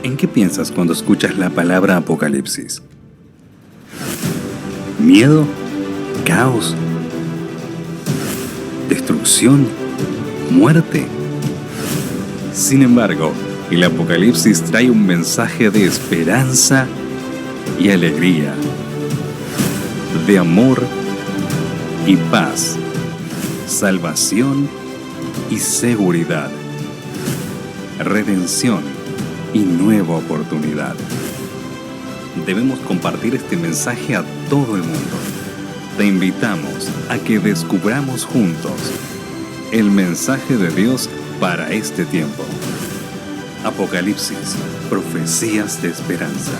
¿En qué piensas cuando escuchas la palabra Apocalipsis? ¿Miedo? ¿Caos? ¿Destrucción? ¿Muerte? Sin embargo, el Apocalipsis trae un mensaje de esperanza y alegría, de amor y paz, salvación y seguridad, redención y nueva oportunidad. Debemos compartir este mensaje a todo el mundo. Te invitamos a que descubramos juntos el mensaje de Dios para este tiempo. Apocalipsis, profecías de esperanza.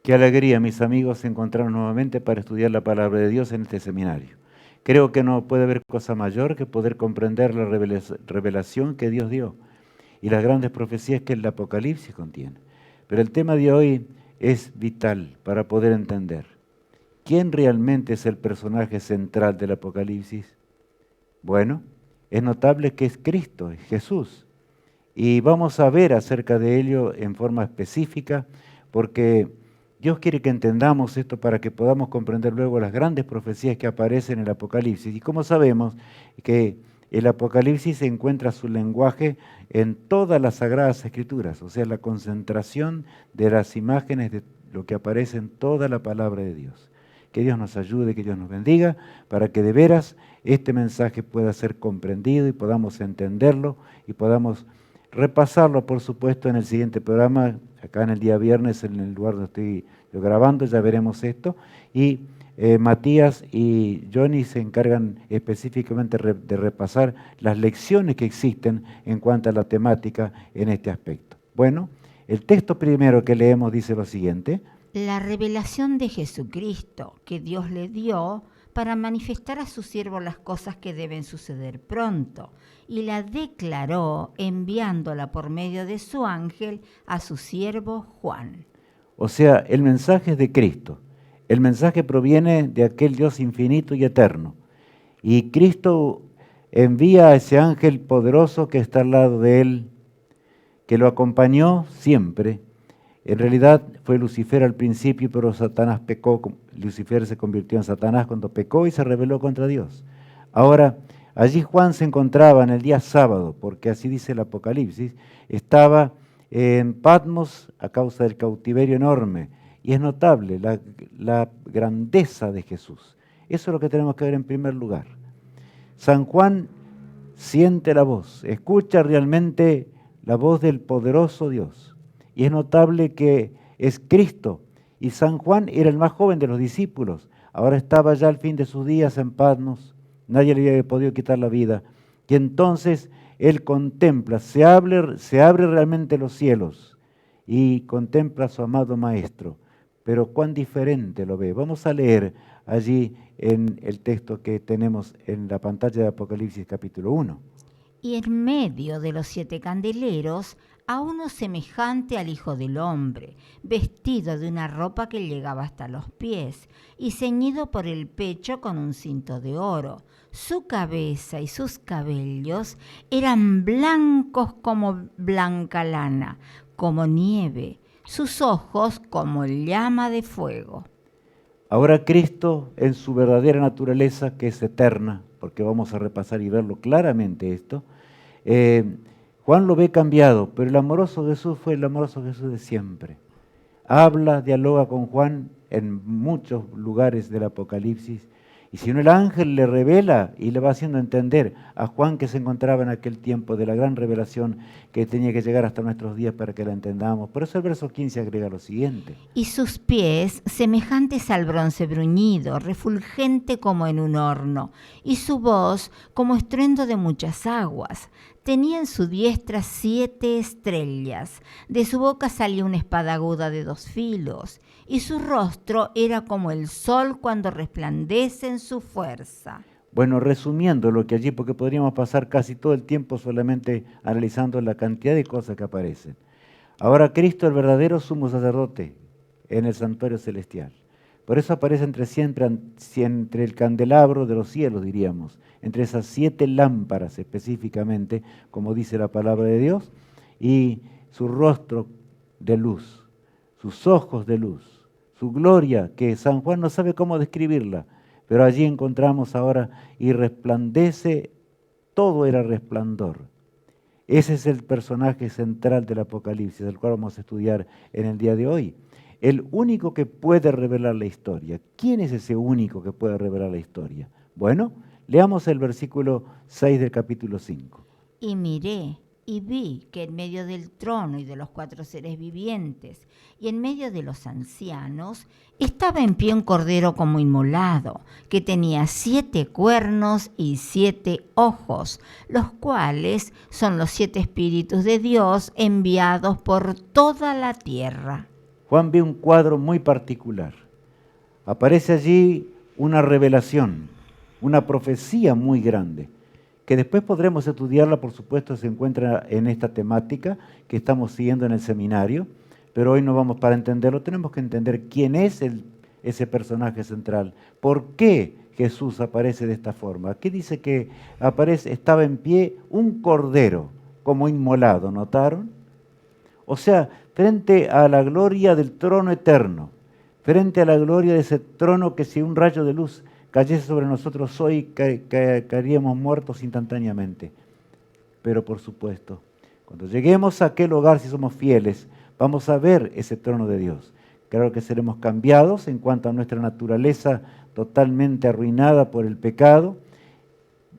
Qué alegría, mis amigos, encontrarnos nuevamente para estudiar la palabra de Dios en este seminario. Creo que no puede haber cosa mayor que poder comprender la revelación que Dios dio y las grandes profecías que el Apocalipsis contiene. Pero el tema de hoy es vital para poder entender. ¿Quién realmente es el personaje central del Apocalipsis? Bueno, es notable que es Cristo, es Jesús. Y vamos a ver acerca de ello en forma específica, porque Dios quiere que entendamos esto para que podamos comprender luego las grandes profecías que aparecen en el Apocalipsis. Y como sabemos que el Apocalipsis encuentra su lenguaje en todas las Sagradas Escrituras, o sea, la concentración de las imágenes de lo que aparece en toda la palabra de Dios. Que Dios nos ayude, que Dios nos bendiga, para que de veras este mensaje pueda ser comprendido y podamos entenderlo y podamos repasarlo, por supuesto, en el siguiente programa, acá en el día viernes, en el lugar donde estoy yo grabando, ya veremos esto. Y Matías y Johnny se encargan específicamente de repasar las lecciones que existen en cuanto a la temática en este aspecto. Bueno, el texto primero que leemos dice lo siguiente. La revelación de Jesucristo que Dios le dio para manifestar a su siervo las cosas que deben suceder pronto, y la declaró enviándola por medio de su ángel a su siervo Juan. O sea, el mensaje es de Cristo. El mensaje proviene de aquel Dios infinito y eterno. Y Cristo envía a ese ángel poderoso que está al lado de él, que lo acompañó siempre. En realidad fue Lucifer al principio, pero Satanás pecó. Lucifer se convirtió en Satanás cuando pecó y se rebeló contra Dios. Ahora, allí Juan se encontraba en el día sábado, porque así dice el Apocalipsis, estaba en Patmos a causa del cautiverio enorme. Y es notable la grandeza de Jesús. Eso es lo que tenemos que ver en primer lugar. San Juan siente la voz, escucha realmente la voz del poderoso Dios. Y es notable que es Cristo. Y San Juan era el más joven de los discípulos. Ahora estaba ya al fin de sus días en Patmos. Nadie le había podido quitar la vida. Y entonces él contempla, se abre realmente los cielos y contempla a su amado Maestro. Pero cuán diferente lo ve. Vamos a leer allí en el texto que tenemos en la pantalla de Apocalipsis capítulo 1. Y en medio de los 7 candeleros, a uno semejante al Hijo del Hombre, vestido de una ropa que llegaba hasta los pies, y ceñido por el pecho con un cinto de oro. Su cabeza y sus cabellos eran blancos como blanca lana, como nieve, sus ojos como llama de fuego. Ahora Cristo, en su verdadera naturaleza, que es eterna, porque vamos a repasar y verlo claramente esto, Juan lo ve cambiado, pero el amoroso Jesús fue el amoroso Jesús de siempre. Habla, dialoga con Juan en muchos lugares del Apocalipsis, y si no el ángel le revela y le va haciendo entender a Juan que se encontraba en aquel tiempo de la gran revelación que tenía que llegar hasta nuestros días para que la entendamos. Por eso el verso 15 agrega lo siguiente. Y sus pies semejantes al bronce bruñido, refulgente como en un horno, y su voz como estruendo de muchas aguas. Tenía en su diestra 7 estrellas, de su boca salía una espada aguda de 2 filos, y su rostro era como el sol cuando resplandece en su fuerza. Bueno, resumiendo lo que allí, porque podríamos pasar casi todo el tiempo solamente analizando la cantidad de cosas que aparecen. Ahora Cristo, el verdadero sumo sacerdote en el santuario celestial. Por eso aparece entre el candelabro de los cielos, diríamos, entre esas 7 lámparas específicamente, como dice la palabra de Dios, y su rostro de luz, sus ojos de luz, su gloria, que San Juan no sabe cómo describirla, pero allí encontramos ahora, y resplandece, todo era resplandor. Ese es el personaje central del Apocalipsis, el cual vamos a estudiar en el día de hoy. El único que puede revelar la historia. ¿Quién es ese único que puede revelar la historia? Bueno, leamos el versículo 6 del capítulo 5. Y miré y vi que en medio del trono y de los 4 seres vivientes y en medio de los ancianos estaba en pie un cordero como inmolado, que tenía 7 cuernos y 7 ojos, los cuales son los 7 espíritus de Dios enviados por toda la tierra. Juan ve un cuadro muy particular. Aparece allí una revelación, una profecía muy grande, que después podremos estudiarla, por supuesto, se encuentra en esta temática que estamos siguiendo en el seminario, pero hoy no vamos para entenderlo, tenemos que entender quién es ese personaje central, por qué Jesús aparece de esta forma. Aquí dice que estaba en pie un cordero como inmolado, ¿notaron? O sea, frente a la gloria del trono eterno, frente a la gloria de ese trono que si un rayo de luz cayese sobre nosotros hoy, caeríamos muertos instantáneamente. Pero por supuesto, cuando lleguemos a aquel hogar, si somos fieles, vamos a ver ese trono de Dios. Claro que seremos cambiados en cuanto a nuestra naturaleza totalmente arruinada por el pecado.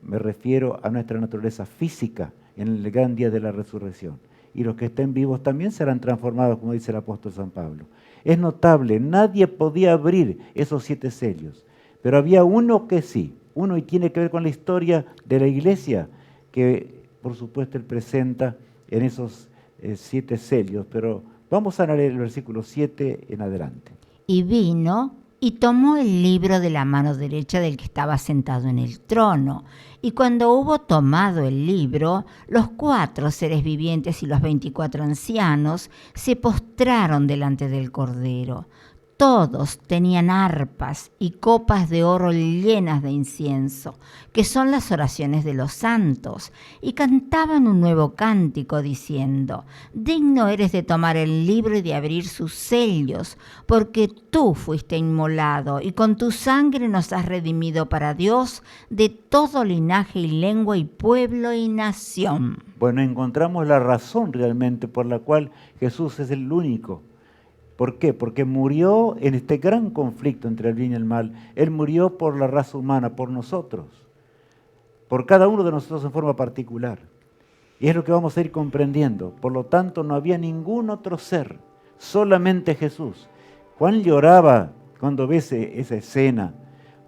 Me refiero a nuestra naturaleza física en el gran día de la resurrección. Y los que estén vivos también serán transformados, como dice el apóstol San Pablo. Es notable, nadie podía abrir esos 7 sellos, pero había uno que sí, uno y tiene que ver con la historia de la iglesia, que por supuesto él presenta en esos 7 sellos, pero vamos a leer el versículo 7 en adelante. Y vino y tomó el libro de la mano derecha del que estaba sentado en el trono. Y cuando hubo tomado el libro, los 4 seres vivientes y los 24 ancianos se postraron delante del Cordero. Todos tenían arpas y copas de oro llenas de incienso, que son las oraciones de los santos, y cantaban un nuevo cántico diciendo: digno eres de tomar el libro y de abrir sus sellos, porque tú fuiste inmolado y con tu sangre nos has redimido para Dios de todo linaje y lengua y pueblo y nación. Bueno, encontramos la razón realmente por la cual Jesús es el único. ¿Por qué? Porque murió en este gran conflicto entre el bien y el mal. Él murió por la raza humana, por nosotros, por cada uno de nosotros en forma particular. Y es lo que vamos a ir comprendiendo. Por lo tanto, no había ningún otro ser, solamente Jesús. Juan lloraba cuando ve esa escena,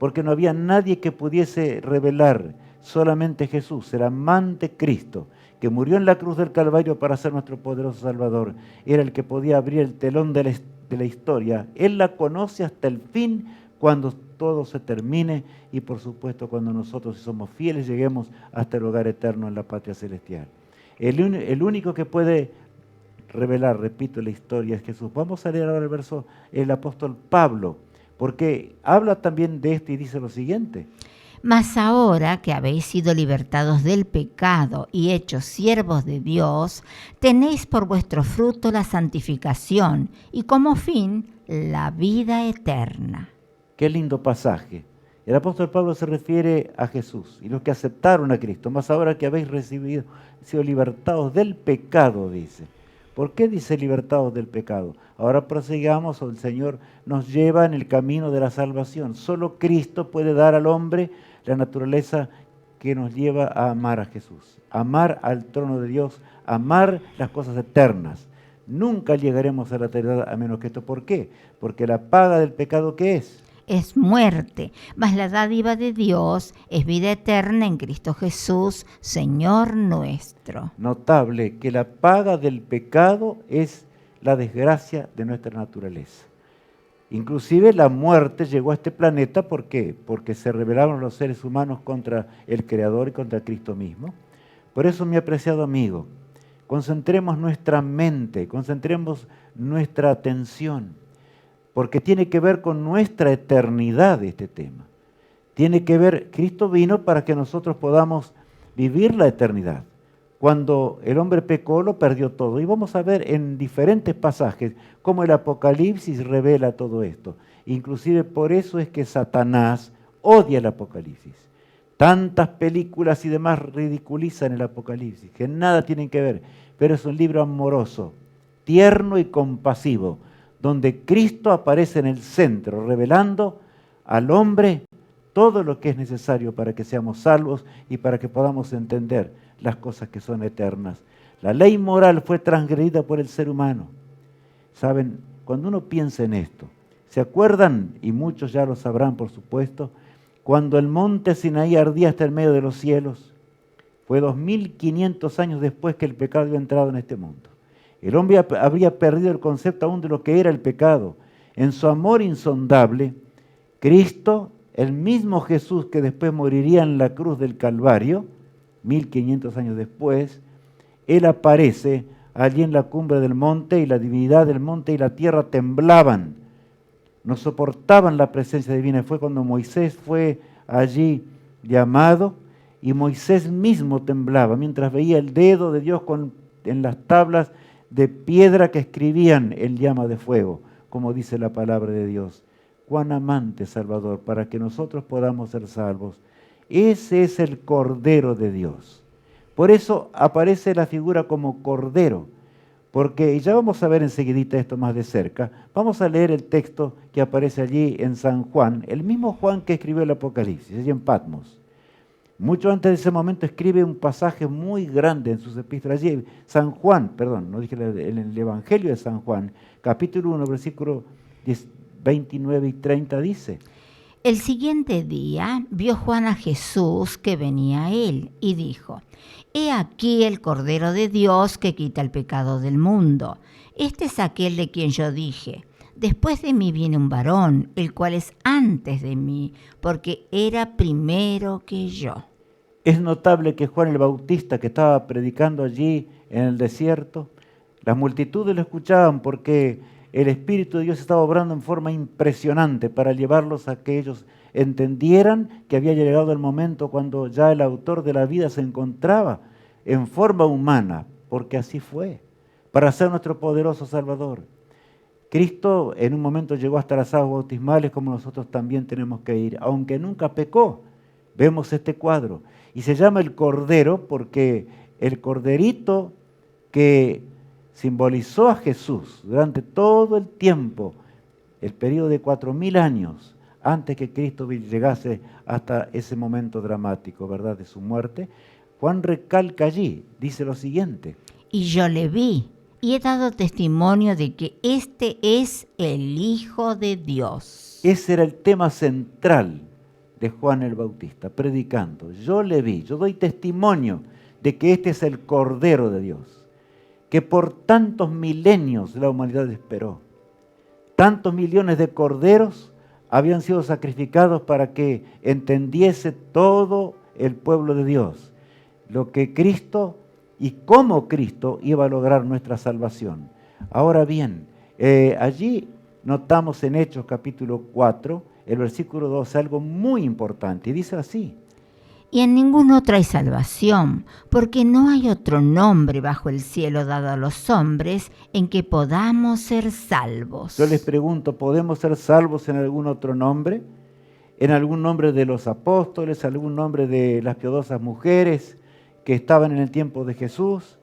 porque no había nadie que pudiese revelar, solamente Jesús, el amante Cristo, que murió en la cruz del Calvario para ser nuestro poderoso Salvador. Era el que podía abrir el telón de la historia. Él la conoce hasta el fin, cuando todo se termine y por supuesto cuando nosotros, si somos fieles, lleguemos hasta el hogar eterno en la patria celestial. El único que puede revelar, repito, la historia es Jesús. Vamos a leer ahora el apóstol Pablo, porque habla también de esto y dice lo siguiente: Mas ahora que habéis sido libertados del pecado y hechos siervos de Dios, tenéis por vuestro fruto la santificación y como fin la vida eterna. Qué lindo pasaje. El apóstol Pablo se refiere a Jesús y los que aceptaron a Cristo. Mas ahora que habéis sido libertados del pecado, dice. ¿Por qué dice libertados del pecado? Ahora prosigamos, o el Señor nos lleva en el camino de la salvación. Solo Cristo puede dar al hombre la naturaleza que nos lleva a amar a Jesús, amar al trono de Dios, amar las cosas eternas. Nunca llegaremos a la eternidad a menos que esto. ¿Por qué? Porque la paga del pecado, ¿qué es? Es muerte, mas la dádiva de Dios es vida eterna en Cristo Jesús, Señor nuestro. Notable que la paga del pecado es la desgracia de nuestra naturaleza. Inclusive la muerte llegó a este planeta, ¿por qué? Porque se rebelaron los seres humanos contra el Creador y contra Cristo mismo. Por eso, mi apreciado amigo, concentremos nuestra mente, concentremos nuestra atención. porque tiene que ver con nuestra eternidad este tema. Tiene que ver, Cristo vino para que nosotros podamos vivir la eternidad. Cuando el hombre pecó, lo perdió todo. Y vamos a ver en diferentes pasajes cómo el Apocalipsis revela todo esto. Inclusive por eso es que Satanás odia el Apocalipsis. Tantas películas y demás ridiculizan el Apocalipsis, que nada tienen que ver. Pero es un libro amoroso, tierno y compasivo, donde Cristo aparece en el centro, revelando al hombre todo lo que es necesario para que seamos salvos y para que podamos entender las cosas que son eternas. La ley moral fue transgredida por el ser humano. ¿Saben? Cuando uno piensa en esto, ¿se acuerdan? Y muchos ya lo sabrán, por supuesto, cuando el monte Sinaí ardía hasta el medio de los cielos. Fue 2500 años después que el pecado había entrado en este mundo. El hombre habría perdido el concepto aún de lo que era el pecado. En su amor insondable, Cristo, el mismo Jesús que después moriría en la cruz del Calvario, 1500 años después, Él aparece allí en la cumbre del monte y la divinidad del monte y la tierra temblaban. No soportaban la presencia divina. Fue cuando Moisés fue allí llamado y Moisés mismo temblaba mientras veía el dedo de Dios en las tablas de piedra que escribían en llama de fuego, como dice la palabra de Dios. Cuán amante Salvador, para que nosotros podamos ser salvos. Ese es el Cordero de Dios. Por eso aparece la figura como Cordero, porque ya vamos a ver enseguidita esto más de cerca. Vamos a leer el texto que aparece allí en San Juan, el mismo Juan que escribió el Apocalipsis, allí en Patmos. Mucho antes de ese momento escribe un pasaje muy grande en sus epístolas. Allí, San Juan, perdón, no dije en el Evangelio de San Juan, capítulo 1, versículo 29 y 30 dice: El siguiente día vio Juan a Jesús que venía a él y dijo: He aquí el Cordero de Dios que quita el pecado del mundo. Este es aquel de quien yo dije: Después de mí viene un varón, el cual es antes de mí, porque era primero que yo. Es notable que Juan el Bautista, que estaba predicando allí en el desierto, las multitudes lo escuchaban porque el Espíritu de Dios estaba obrando en forma impresionante para llevarlos a que ellos entendieran que había llegado el momento cuando ya el autor de la vida se encontraba en forma humana, porque así fue, para ser nuestro poderoso Salvador. Cristo en un momento llegó hasta las aguas bautismales, como nosotros también tenemos que ir, aunque nunca pecó. Vemos este cuadro y se llama el Cordero porque el corderito que simbolizó a Jesús durante todo el tiempo, el periodo de 4000 años, antes que Cristo llegase hasta ese momento dramático, ¿verdad?, de su muerte. Juan recalca allí, dice lo siguiente: Y yo le vi, y he dado testimonio de que este es el Hijo de Dios. Ese era el tema central de Juan el Bautista, predicando. Yo le vi, yo doy testimonio de que este es el Cordero de Dios, que por tantos milenios la humanidad esperó. Tantos millones de corderos habían sido sacrificados para que entendiese todo el pueblo de Dios lo que Cristo y cómo Cristo iba a lograr nuestra salvación. Ahora bien, allí notamos en Hechos capítulo 4, el versículo 12, algo muy importante, y dice así: Y en ningún otro hay salvación, porque no hay otro nombre bajo el cielo dado a los hombres en que podamos ser salvos. Yo les pregunto, ¿podemos ser salvos en algún otro nombre? ¿En algún nombre de los apóstoles? ¿Algún nombre de las piadosas mujeres que estaban en el tiempo de Jesús?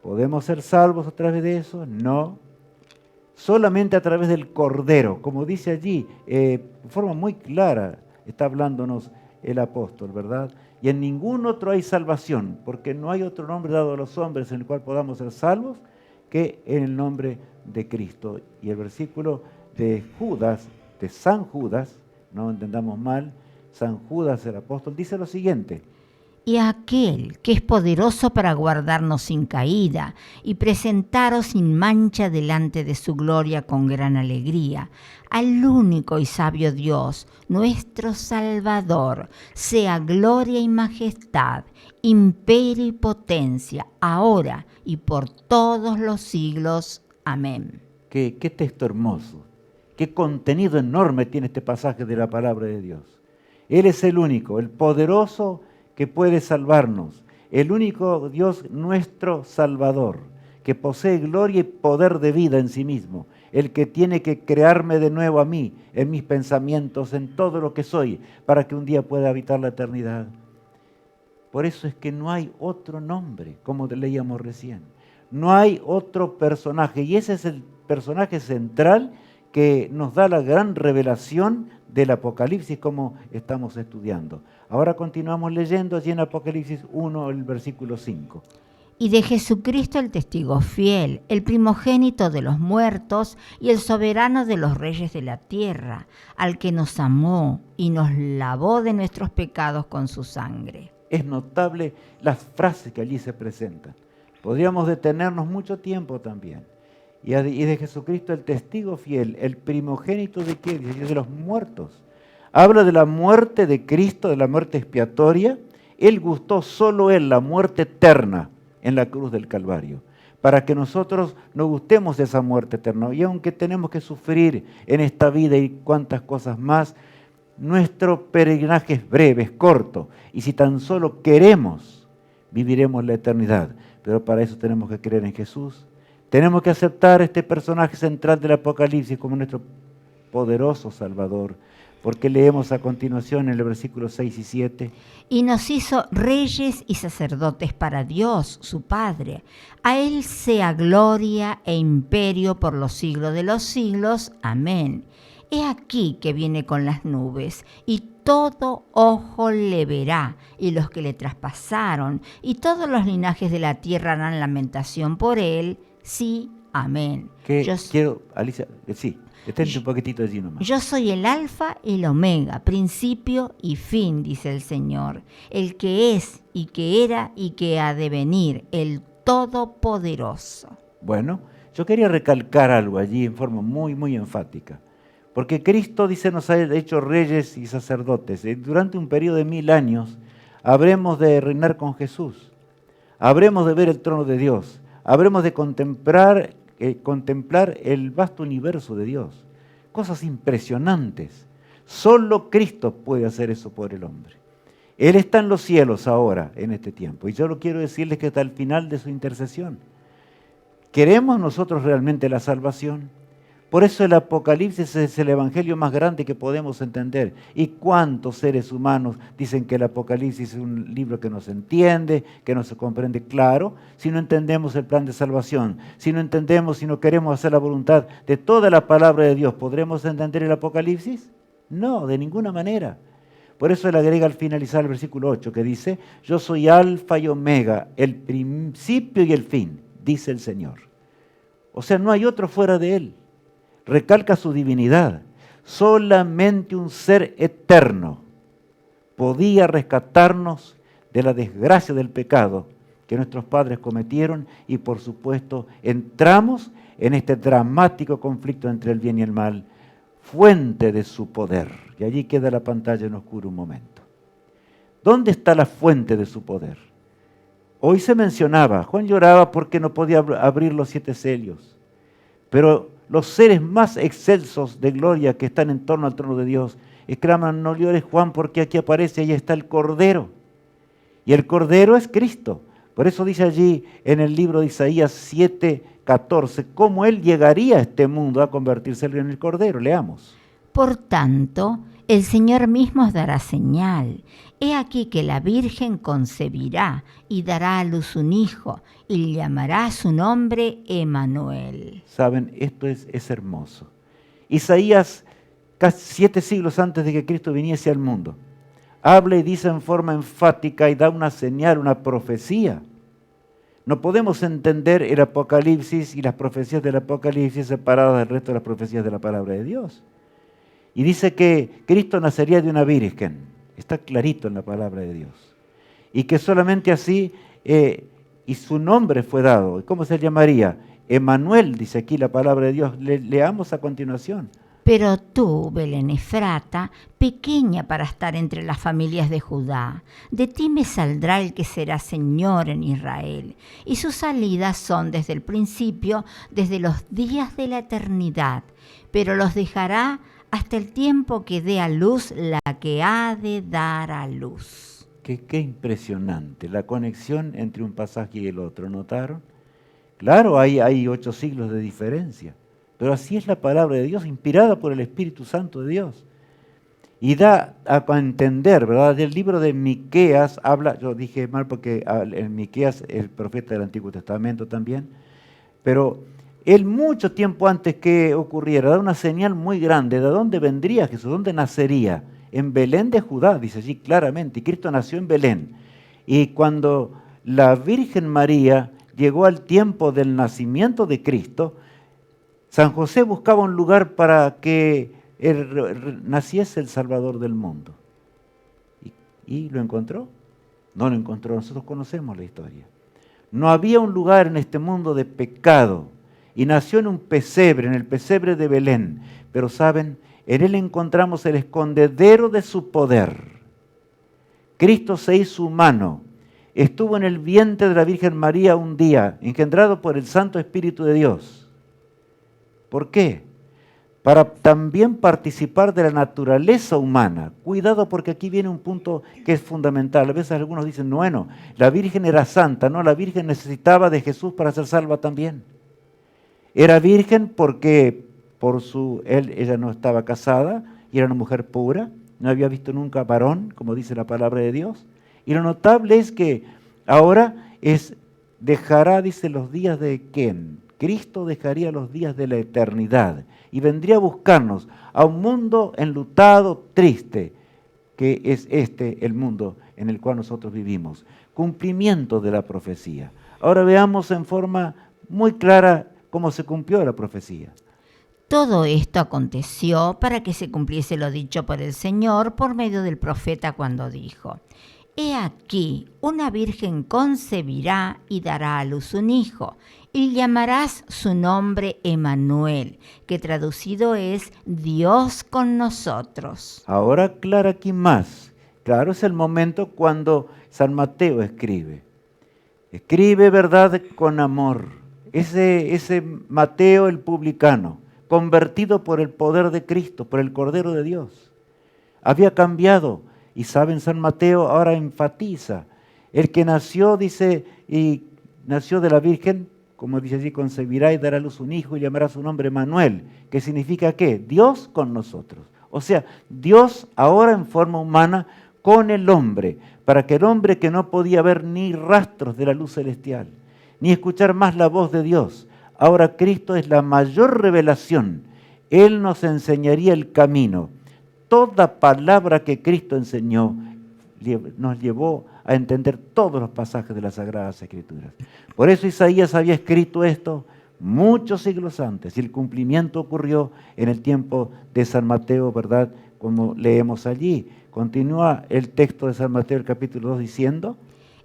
¿Podemos ser salvos a través de eso? No. Solamente a través del Cordero, como dice allí, de forma muy clara está hablándonos el apóstol, ¿verdad? Y en ningún otro hay salvación, porque no hay otro nombre dado a los hombres en el cual podamos ser salvos que en el nombre de Cristo. Y el versículo de Judas, de San Judas, no entendamos mal, San Judas el apóstol, dice lo siguiente: Y aquel que es poderoso para guardarnos sin caída y presentaros sin mancha delante de su gloria con gran alegría, al único y sabio Dios, nuestro Salvador, sea gloria y majestad, imperio y potencia, ahora y por todos los siglos. Amén. Qué texto hermoso. Qué contenido enorme tiene este pasaje de la palabra de Dios. Él es el único, el poderoso que puede salvarnos, el único Dios nuestro Salvador, que posee gloria y poder de vida en sí mismo, el que tiene que crearme de nuevo a mí, en mis pensamientos, en todo lo que soy, para que un día pueda habitar la eternidad. Por eso es que no hay otro nombre, como leíamos recién. No hay otro personaje, y ese es el personaje central que nos da la gran revelación del Apocalipsis, como estamos estudiando. Ahora continuamos leyendo allí en Apocalipsis 1, el versículo 5. Y de Jesucristo el testigo fiel, el primogénito de los muertos y el soberano de los reyes de la tierra, al que nos amó y nos lavó de nuestros pecados con su sangre. Es notable las frases que allí se presentan. Podríamos detenernos mucho tiempo también. Y de Jesucristo el testigo fiel, el primogénito de qué? De los muertos. Habla de la muerte de Cristo, de la muerte expiatoria. Él gustó solo Él la muerte eterna en la cruz del Calvario, para que nosotros no gustemos de esa muerte eterna. Y aunque tenemos que sufrir en esta vida y cuantas cosas más, nuestro peregrinaje es breve, es corto. Y si tan solo queremos, viviremos la eternidad. Pero para eso tenemos que creer en Jesús. Tenemos que aceptar este personaje central del Apocalipsis como nuestro poderoso Salvador. Porque leemos a continuación en el versículo 6 y 7. Y nos hizo reyes y sacerdotes para Dios, su Padre. A Él sea gloria e imperio por los siglos de los siglos. Amén. He aquí que viene con las nubes, y todo ojo le verá, y los que le traspasaron, y todos los linajes de la tierra harán lamentación por Él. Sí, amén. Alicia, sí. Detente un poquitito allí nomás. Yo soy el alfa y el omega, principio y fin, dice el Señor, el que es y que era y que ha de venir, el Todopoderoso. Bueno, yo quería recalcar algo allí en forma muy, muy enfática. Porque Cristo, dice, nos ha hecho reyes y sacerdotes. Durante un periodo de 1000 años habremos de reinar con Jesús. Habremos de ver el trono de Dios. Habremos de contemplar el vasto universo de Dios. Cosas impresionantes. Solo Cristo puede hacer eso por el hombre. Él está en los cielos ahora, en este tiempo. Y yo lo quiero decirles que hasta el final de su intercesión. ¿Queremos nosotros realmente la salvación? Por eso el Apocalipsis es el evangelio más grande que podemos entender. ¿Y cuántos seres humanos dicen que el Apocalipsis es un libro que no se entiende, que no se comprende? Claro, si no entendemos el plan de salvación, si no entendemos, si no queremos hacer la voluntad de toda la palabra de Dios, ¿podremos entender el Apocalipsis? No, de ninguna manera. Por eso él agrega al finalizar el versículo 8 que dice: yo soy alfa y omega, el principio y el fin, dice el Señor. O sea, no hay otro fuera de él. Recalca su divinidad. Solamente un ser eterno podía rescatarnos de la desgracia del pecado que nuestros padres cometieron y por supuesto entramos en este dramático conflicto entre el bien y el mal, fuente de su poder. Y allí queda la pantalla en oscuro un momento. ¿Dónde está la fuente de su poder? Hoy se mencionaba, Juan lloraba porque no podía abrir los 7 sellos, pero los seres más excelsos de gloria que están en torno al trono de Dios exclaman: no llores, Juan, porque aquí aparece, ahí está el Cordero. Y el Cordero es Cristo. Por eso dice allí en el libro de Isaías 7:14, cómo Él llegaría a este mundo a convertirse en el Cordero. Leamos. Por tanto, el Señor mismo os dará señal. He aquí que la Virgen concebirá y dará a luz un hijo, y llamará su nombre Emmanuel. Saben, esto es hermoso. Isaías, casi 7 siglos antes de que Cristo viniese al mundo, habla y dice en forma enfática y da una señal, una profecía. No podemos entender el Apocalipsis y las profecías del Apocalipsis separadas del resto de las profecías de la palabra de Dios. Y dice que Cristo nacería de una virgen. Está clarito en la palabra de Dios. Y que solamente así, y su nombre fue dado. ¿Cómo se llamaría? Emmanuel, dice aquí la palabra de Dios. Leamos a continuación. Pero tú, Belén Efrata, pequeña para estar entre las familias de Judá, de ti me saldrá el que será Señor en Israel, y sus salidas son desde el principio, desde los días de la eternidad, pero los dejará hasta el tiempo que dé a luz la que ha de dar a luz. Qué impresionante la conexión entre un pasaje y el otro, ¿notaron? Claro, hay 8 siglos de diferencia, pero así es la palabra de Dios, inspirada por el Espíritu Santo de Dios. Y da a entender, ¿verdad? El libro de Miqueas habla, yo dije mal porque en Miqueas es el profeta del Antiguo Testamento también, pero él mucho tiempo antes que ocurriera da una señal muy grande de dónde vendría Jesús, dónde nacería. En Belén de Judá, dice allí claramente, y Cristo nació en Belén. Y cuando la Virgen María llegó al tiempo del nacimiento de Cristo, San José buscaba un lugar para que naciese el Salvador del mundo. ¿Y lo encontró? No lo encontró, nosotros conocemos la historia. No había un lugar en este mundo de pecado, y nació en un pesebre, en el pesebre de Belén. Pero saben, en él encontramos el escondedero de su poder. Cristo se hizo humano, estuvo en el vientre de la Virgen María un día, engendrado por el Santo Espíritu de Dios. ¿Por qué? Para también participar de la naturaleza humana. Cuidado, porque aquí viene un punto que es fundamental. A veces algunos dicen, bueno, la Virgen era santa. No, la Virgen necesitaba de Jesús para ser salva también. Era virgen porque ella no estaba casada y era una mujer pura, no había visto nunca varón, como dice la palabra de Dios. Y lo notable es que ahora dejará, dice, los días de ¿quién? Cristo dejaría los días de la eternidad y vendría a buscarnos a un mundo enlutado, triste, que es el mundo en el cual nosotros vivimos. Cumplimiento de la profecía. Ahora veamos en forma muy clara cómo se cumplió la profecía. Todo esto aconteció para que se cumpliese lo dicho por el Señor por medio del profeta cuando dijo: He aquí, una virgen concebirá y dará a luz un hijo, y llamarás su nombre Emmanuel, que traducido es Dios con nosotros. Ahora aclara aquí más. Claro, es el momento cuando San Mateo escribe. Escribe verdad con amor. Ese Mateo el publicano, convertido por el poder de Cristo, por el Cordero de Dios, había cambiado. Y saben, San Mateo ahora enfatiza, el que nació, dice, y nació de la Virgen, como dice allí, concebirá y dará a luz un hijo y llamará su nombre Emmanuel, que significa ¿qué? Dios con nosotros. O sea, Dios ahora en forma humana con el hombre, para que el hombre que no podía ver ni rastros de la luz celestial, ni escuchar más la voz de Dios, ahora Cristo es la mayor revelación. Él nos enseñaría el camino. Toda palabra que Cristo enseñó nos llevó a entender todos los pasajes de las Sagradas Escrituras. Por eso Isaías había escrito esto muchos siglos antes, y el cumplimiento ocurrió en el tiempo de San Mateo, ¿verdad? Como leemos allí. Continúa el texto de San Mateo, el capítulo 2, diciendo: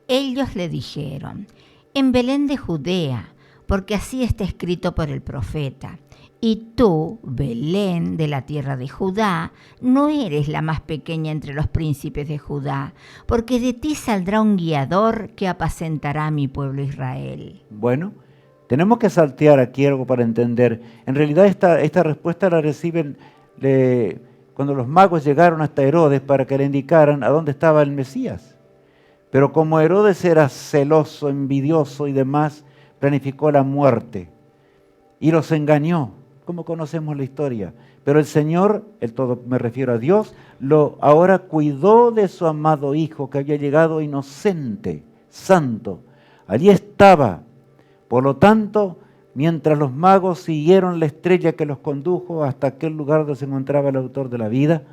Ellos le dijeron: En Belén de Judea, porque así está escrito por el profeta. Y tú, Belén, de la tierra de Judá, no eres la más pequeña entre los príncipes de Judá, porque de ti saldrá un guiador que apacentará a mi pueblo Israel. Bueno, tenemos que saltear aquí algo para entender. En realidad esta respuesta la reciben cuando los magos llegaron hasta Herodes para que le indicaran a dónde estaba el Mesías. Pero como Herodes era celoso, envidioso y demás, planificó la muerte y los engañó. Como conocemos la historia. Pero el Señor, me refiero a Dios, ahora cuidó de su amado Hijo que había llegado inocente, santo. Allí estaba. Por lo tanto, mientras los magos siguieron la estrella que los condujo hasta aquel lugar donde se encontraba el autor de la vida,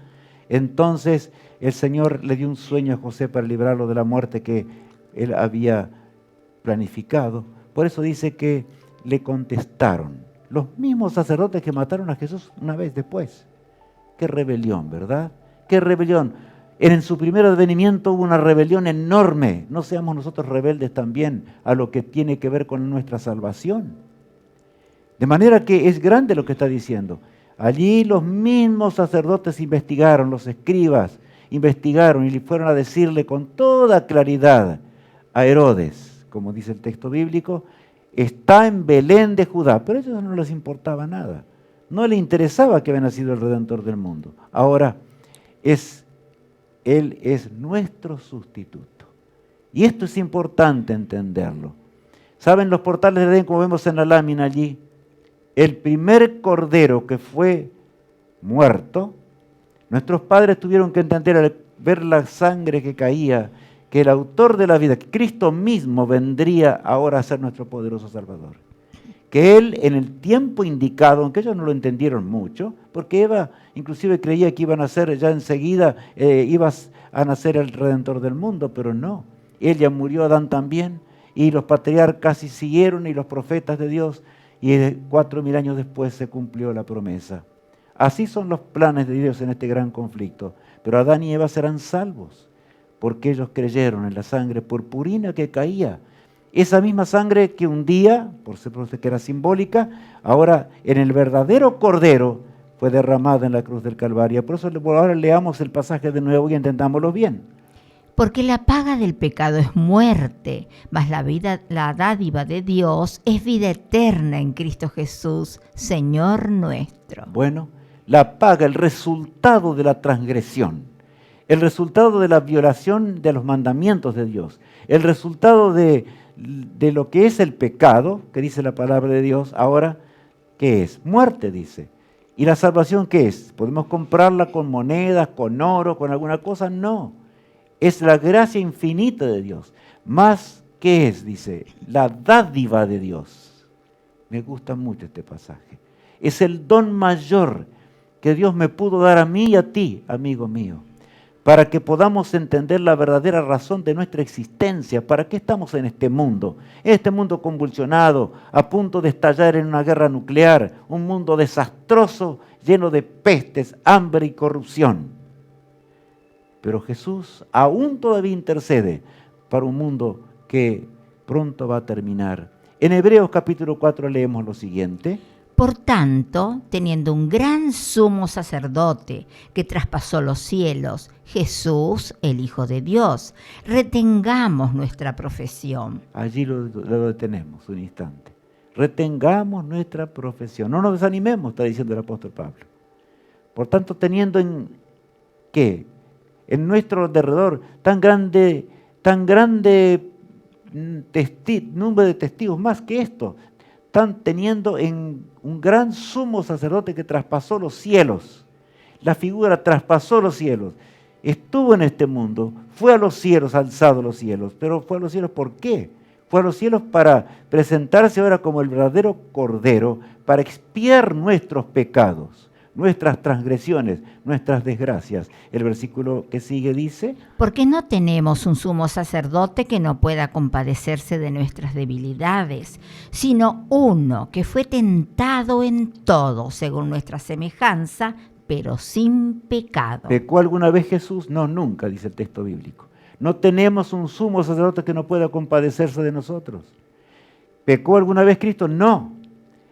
entonces el Señor le dio un sueño a José para librarlo de la muerte que él había planificado. Por eso dice que le contestaron. Los mismos sacerdotes que mataron a Jesús una vez después. Qué rebelión, ¿verdad? Qué rebelión. En su primer advenimiento hubo una rebelión enorme. No seamos nosotros rebeldes también a lo que tiene que ver con nuestra salvación. De manera que es grande lo que está diciendo. Allí los mismos sacerdotes investigaron, los escribas investigaron y le fueron a decirle con toda claridad a Herodes, como dice el texto bíblico, está en Belén de Judá. Pero a ellos no les importaba nada. No les interesaba que había nacido el Redentor del mundo. Ahora, Él es nuestro sustituto. Y esto es importante entenderlo. ¿Saben los portales de Edén, como vemos en la lámina allí? El primer cordero que fue muerto, nuestros padres tuvieron que entender al ver la sangre que caía, que el autor de la vida, que Cristo mismo vendría ahora a ser nuestro poderoso Salvador. Que Él en el tiempo indicado, aunque ellos no lo entendieron mucho, porque Eva inclusive creía que iban a nacer ya enseguida, iba a nacer el Redentor del mundo, pero no. Él ya murió, Adán también, y los patriarcas siguieron y los profetas de Dios, y 4000 años después se cumplió la promesa. Así son los planes de Dios en este gran conflicto. Pero Adán y Eva serán salvos, porque ellos creyeron en la sangre purpurina que caía. Esa misma sangre que un día, por ser que era simbólica, ahora en el verdadero Cordero fue derramada en la cruz del Calvario. Por eso ahora leamos el pasaje de nuevo y entendámoslo bien. Porque la paga del pecado es muerte, mas la dádiva de Dios es vida eterna en Cristo Jesús, Señor nuestro. Bueno, la paga, el resultado de la transgresión, el resultado de la violación de los mandamientos de Dios, el resultado de lo que es el pecado, que dice la palabra de Dios, ahora, ¿qué es? Muerte, dice. ¿Y la salvación qué es? ¿Podemos comprarla con monedas, con oro, con alguna cosa? No. Es la gracia infinita de Dios. Más, ¿qué es? Dice, la dádiva de Dios. Me gusta mucho este pasaje. Es el don mayor que Dios me pudo dar a mí y a ti, amigo mío, para que podamos entender la verdadera razón de nuestra existencia. ¿Para qué estamos en este mundo? En este mundo convulsionado, a punto de estallar en una guerra nuclear, un mundo desastroso, lleno de pestes, hambre y corrupción. Pero Jesús aún todavía intercede para un mundo que pronto va a terminar. En Hebreos capítulo 4 leemos lo siguiente. Por tanto, teniendo un gran sumo sacerdote que traspasó los cielos, Jesús, el Hijo de Dios, retengamos nuestra profesión. Allí lo detenemos un instante. Retengamos nuestra profesión. No nos desanimemos, está diciendo el apóstol Pablo. Por tanto, teniendo en ¿qué? En nuestro alrededor tan grande número de testigos, más que esto, están teniendo en un gran sumo sacerdote que traspasó los cielos. La figura traspasó los cielos. Estuvo en este mundo, fue a los cielos, alzado a los cielos. Pero fue a los cielos, ¿por qué? Fue a los cielos para presentarse ahora como el verdadero Cordero, para expiar nuestros pecados, nuestras transgresiones, nuestras desgracias. El versículo que sigue dice: porque no tenemos un sumo sacerdote que no pueda compadecerse de nuestras debilidades, sino uno que fue tentado en todo según nuestra semejanza, pero sin pecado. ¿Pecó alguna vez Jesús? No, nunca, dice el texto bíblico. No tenemos un sumo sacerdote que no pueda compadecerse de nosotros. ¿Pecó alguna vez Cristo? No.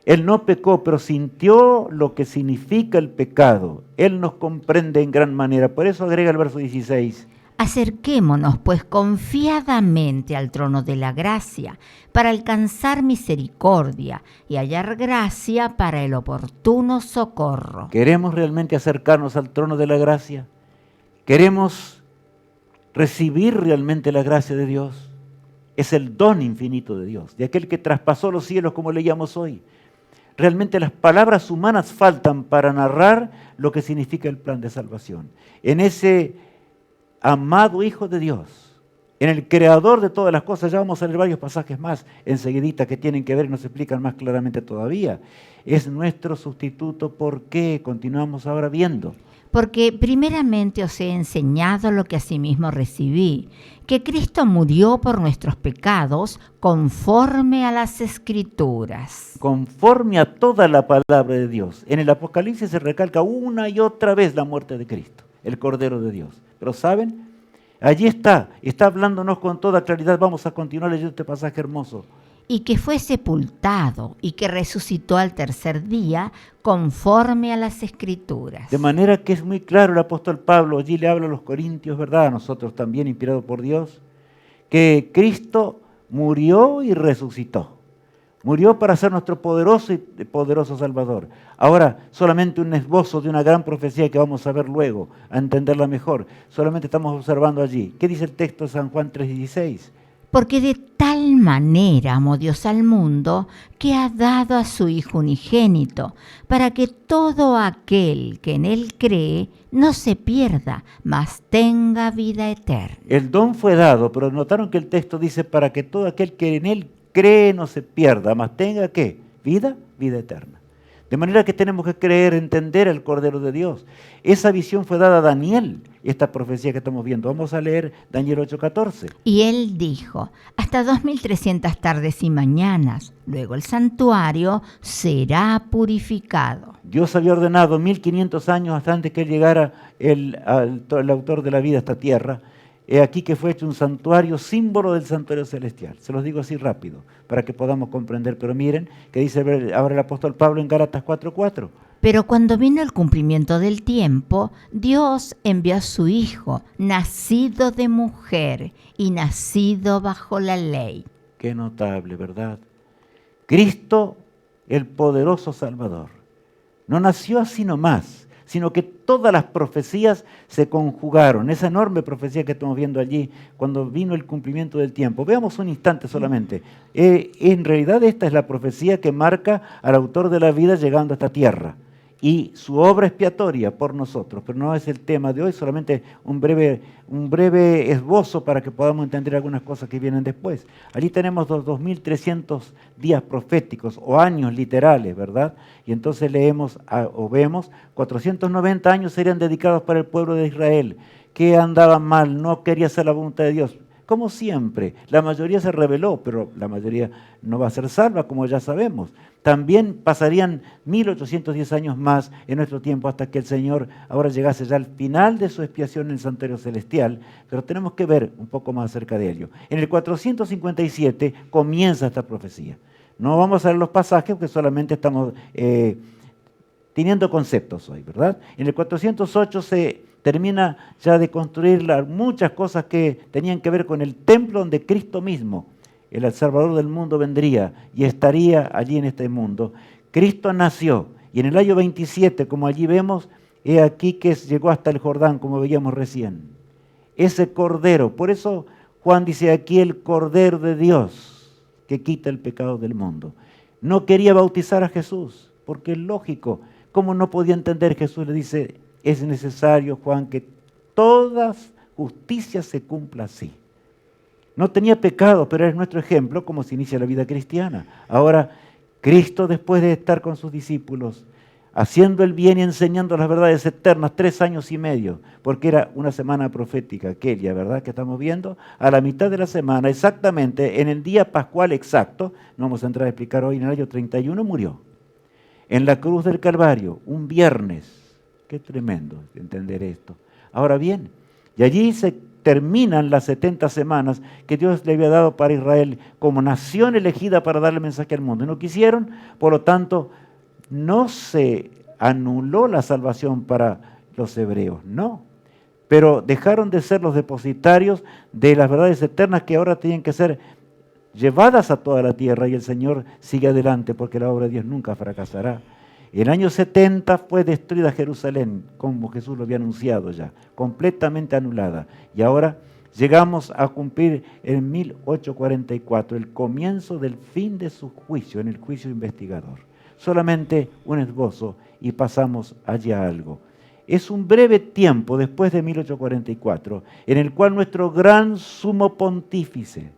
Él no pecó, pero sintió lo que significa el pecado. Él nos comprende en gran manera. Por eso agrega el verso 16. Acerquémonos pues confiadamente al trono de la gracia, para alcanzar misericordia y hallar gracia para el oportuno socorro. ¿Queremos realmente acercarnos al trono de la gracia? ¿Queremos recibir realmente la gracia de Dios? Es el don infinito de Dios, de aquel que traspasó los cielos, como leíamos hoy. Realmente las palabras humanas faltan para narrar lo que significa el plan de salvación. En ese amado Hijo de Dios, en el Creador de todas las cosas, ya vamos a leer varios pasajes más enseguidita que tienen que ver y nos explican más claramente todavía. Es nuestro sustituto. ¿Por qué? Continuamos ahora viendo. Porque primeramente os he enseñado lo que asimismo recibí, que Cristo murió por nuestros pecados conforme a las Escrituras. Conforme a toda la palabra de Dios. En el Apocalipsis se recalca una y otra vez la muerte de Cristo, el Cordero de Dios. Pero ¿saben? Allí está hablándonos con toda claridad. Vamos a continuar leyendo este pasaje hermoso. y que fue sepultado y que resucitó al tercer día conforme a las Escrituras. De manera que es muy claro el apóstol Pablo, allí le habla a los corintios, ¿verdad? A nosotros también, inspirado por Dios, que Cristo murió y resucitó. Murió para ser nuestro poderoso Salvador. Ahora, solamente un esbozo de una gran profecía que vamos a ver luego, a entenderla mejor. Solamente estamos observando allí. ¿Qué dice el texto de San Juan 3:16? Porque de tal manera amó Dios al mundo que ha dado a su Hijo unigénito, para que todo aquel que en Él cree no se pierda, mas tenga vida eterna. El don fue dado, pero notaron que el texto dice para que todo aquel que en Él cree no se pierda, mas tenga ¿qué? Vida eterna. De manera que tenemos que creer, entender el Cordero de Dios. Esa visión fue dada a Daniel, esta profecía que estamos viendo. Vamos a leer Daniel 8:14. Y él dijo, hasta 2300 tardes y mañanas, luego el santuario será purificado. Dios había ordenado 1500 años hasta antes que llegara el autor de la vida a esta tierra. He aquí que fue hecho un santuario, símbolo del santuario celestial. Se los digo así rápido, para que podamos comprender. Pero miren, que dice ahora el apóstol Pablo en Gálatas 4:4. Pero cuando vino el cumplimiento del tiempo, Dios envió a su Hijo, nacido de mujer y nacido bajo la ley. Qué notable, ¿verdad? Cristo, el poderoso Salvador, no nació así nomás, sino que todas las profecías se conjugaron. Esa enorme profecía que estamos viendo allí, cuando vino el cumplimiento del tiempo. Veamos un instante solamente. En realidad esta es la profecía que marca al autor de la vida llegando a esta tierra y su obra expiatoria por nosotros. Pero no es el tema de hoy, solamente un breve esbozo para que podamos entender algunas cosas que vienen después. Allí tenemos 2300 días proféticos o años literales, ¿verdad? Y entonces leemos o vemos 490 años serían dedicados para el pueblo de Israel, que andaba mal, no quería hacer la voluntad de Dios. Como siempre, la mayoría se rebeló, pero la mayoría no va a ser salva, como ya sabemos. También pasarían 1810 años más en nuestro tiempo hasta que el Señor ahora llegase ya al final de su expiación en el santuario celestial, pero tenemos que ver un poco más acerca de ello. En el 457 comienza esta profecía. No vamos a ver los pasajes porque solamente estamos teniendo conceptos hoy, ¿verdad? En el 408 se termina ya de construir muchas cosas que tenían que ver con el templo donde Cristo mismo, el Salvador del mundo, vendría y estaría allí en este mundo. Cristo nació y en el año 27, como allí vemos, he aquí que llegó hasta el Jordán, como veíamos recién. Ese Cordero, por eso Juan dice aquí el Cordero de Dios que quita el pecado del mundo. No quería bautizar a Jesús, porque es lógico. ¿Cómo no podía entender? Jesús le dice, es necesario, Juan, que toda justicia se cumpla así. No tenía pecado, pero es nuestro ejemplo cómo se inicia la vida cristiana. Ahora, Cristo, después de estar con sus discípulos, haciendo el bien y enseñando las verdades eternas, 3 años y medio, porque era una semana profética aquella, ¿verdad?, que estamos viendo, a la mitad de la semana, exactamente, en el día pascual exacto, no vamos a entrar a explicar hoy, en el año 31 murió. En la cruz del Calvario, un viernes. Qué tremendo entender esto. Ahora bien, y allí se terminan las 70 semanas que Dios le había dado para Israel como nación elegida para darle mensaje al mundo. Y no quisieron, por lo tanto, no se anuló la salvación para los hebreos, no. Pero dejaron de ser los depositarios de las verdades eternas que ahora tienen que ser llevadas a toda la tierra y el Señor sigue adelante porque la obra de Dios nunca fracasará. En el año 70 fue destruida Jerusalén, como Jesús lo había anunciado ya, completamente anulada. Y ahora llegamos a cumplir en 1844 el comienzo del fin de su juicio, en el juicio investigador. Solamente un esbozo y pasamos allá a algo. Es un breve tiempo después de 1844 en el cual nuestro gran sumo pontífice,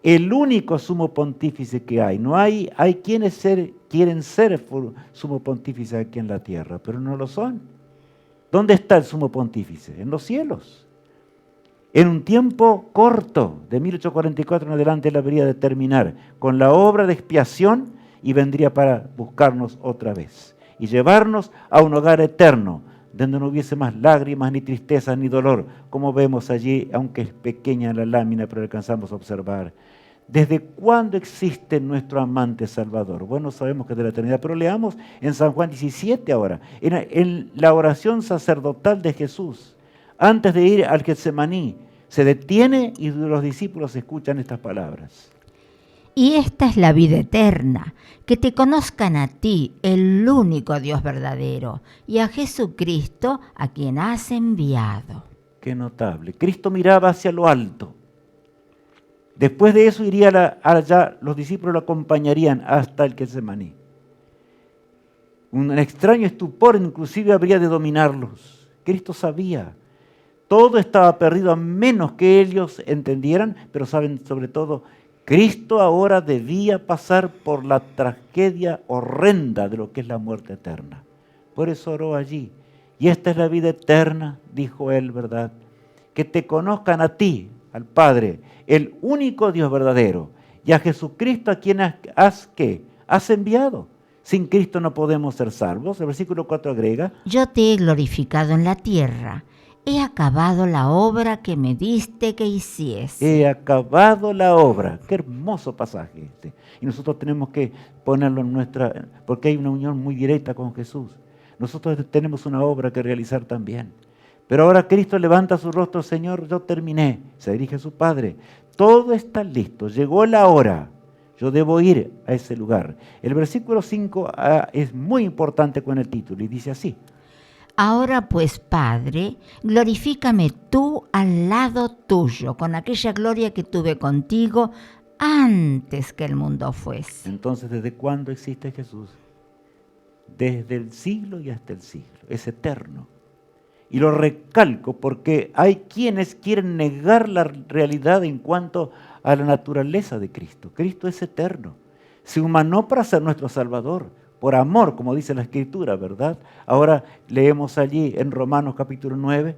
el único sumo pontífice que hay quienes quieren ser sumo pontífice aquí en la tierra, pero no lo son. ¿Dónde está el sumo pontífice? En los cielos. En un tiempo corto, de 1844 en adelante, él habría de terminar con la obra de expiación y vendría para buscarnos otra vez y llevarnos a un hogar eterno, donde no hubiese más lágrimas, ni tristeza, ni dolor, como vemos allí, aunque es pequeña la lámina, pero alcanzamos a observar. ¿Desde cuándo existe nuestro amante Salvador? Bueno, sabemos que es de la eternidad, pero leamos en San Juan 17 ahora, en la oración sacerdotal de Jesús, antes de ir al Getsemaní, se detiene y los discípulos escuchan estas palabras. Y esta es la vida eterna, que te conozcan a ti, el único Dios verdadero, y a Jesucristo, a quien has enviado. Qué notable. Cristo miraba hacia lo alto. Después de eso iría allá, los discípulos lo acompañarían hasta el Getsemaní. Un extraño estupor inclusive habría de dominarlos. Cristo sabía. Todo estaba perdido a menos que ellos entendieran, pero saben sobre todo, Cristo ahora debía pasar por la tragedia horrenda de lo que es la muerte eterna. Por eso oró allí. Y esta es la vida eterna, dijo él, ¿verdad? Que te conozcan a ti, al Padre, el único Dios verdadero, y a Jesucristo a quien has enviado. Sin Cristo no podemos ser salvos. El versículo 4 agrega: Yo te he glorificado en la tierra, he acabado la obra que me diste que hiciese. He acabado la obra. Qué hermoso pasaje este. Y nosotros tenemos que ponerlo en nuestra, porque hay una unión muy directa con Jesús. Nosotros tenemos una obra que realizar también. Pero ahora Cristo levanta su rostro: Señor, yo terminé. Se dirige a su Padre. Todo está listo. Llegó la hora. Yo debo ir a ese lugar. El versículo 5 es muy importante con el título y dice así: Ahora pues, Padre, glorifícame tú al lado tuyo, con aquella gloria que tuve contigo antes que el mundo fuese. Entonces, ¿desde cuándo existe Jesús? Desde el siglo y hasta el siglo. Es eterno. Y lo recalco porque hay quienes quieren negar la realidad en cuanto a la naturaleza de Cristo. Cristo es eterno. Se humanó para ser nuestro Salvador, por amor, como dice la Escritura, ¿verdad? Ahora leemos allí en Romanos capítulo 9.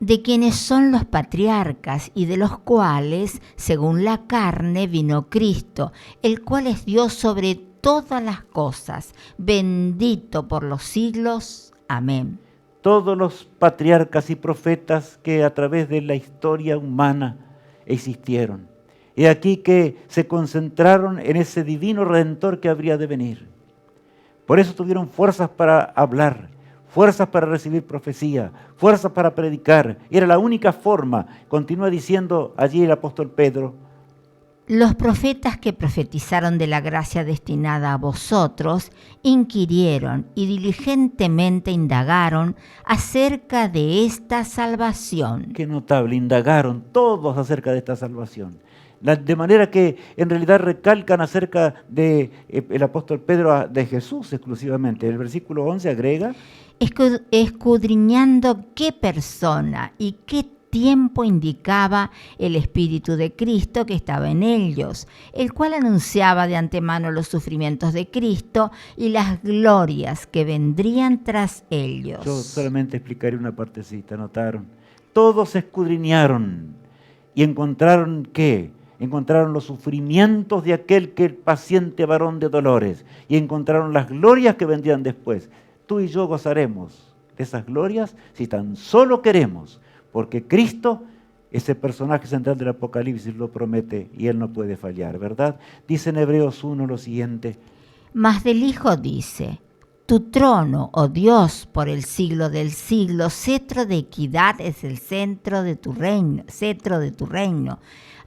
De quienes son los patriarcas y de los cuales, según la carne, vino Cristo, el cual es Dios sobre todas las cosas, bendito por los siglos. Amén. Todos los patriarcas y profetas que a través de la historia humana existieron. Y aquí que se concentraron en ese divino Redentor que habría de venir. Por eso tuvieron fuerzas para hablar, fuerzas para recibir profecía, fuerzas para predicar. Era la única forma, continúa diciendo allí el apóstol Pedro: Los profetas que profetizaron de la gracia destinada a vosotros inquirieron y diligentemente indagaron acerca de esta salvación. Qué notable, indagaron todos acerca de esta salvación. De manera que en realidad recalcan acerca del apóstol Pedro de Jesús exclusivamente. El versículo 11 agrega: escudriñando qué persona y qué tiempo indicaba el Espíritu de Cristo que estaba en ellos, el cual anunciaba de antemano los sufrimientos de Cristo y las glorias que vendrían tras ellos. Yo solamente explicaré una partecita, ¿notaron? Todos escudriñaron y encontraron ¿qué? Encontraron los sufrimientos de aquel que el paciente varón de dolores, y encontraron las glorias que vendrían después. Tú y yo gozaremos de esas glorias si tan solo queremos, porque Cristo, ese personaje central del Apocalipsis, lo promete y Él no puede fallar, ¿verdad? Dice en Hebreos 1 lo siguiente: Mas del Hijo dice: Tu trono, oh Dios, por el siglo del siglo, cetro de equidad es el cetro de tu reino.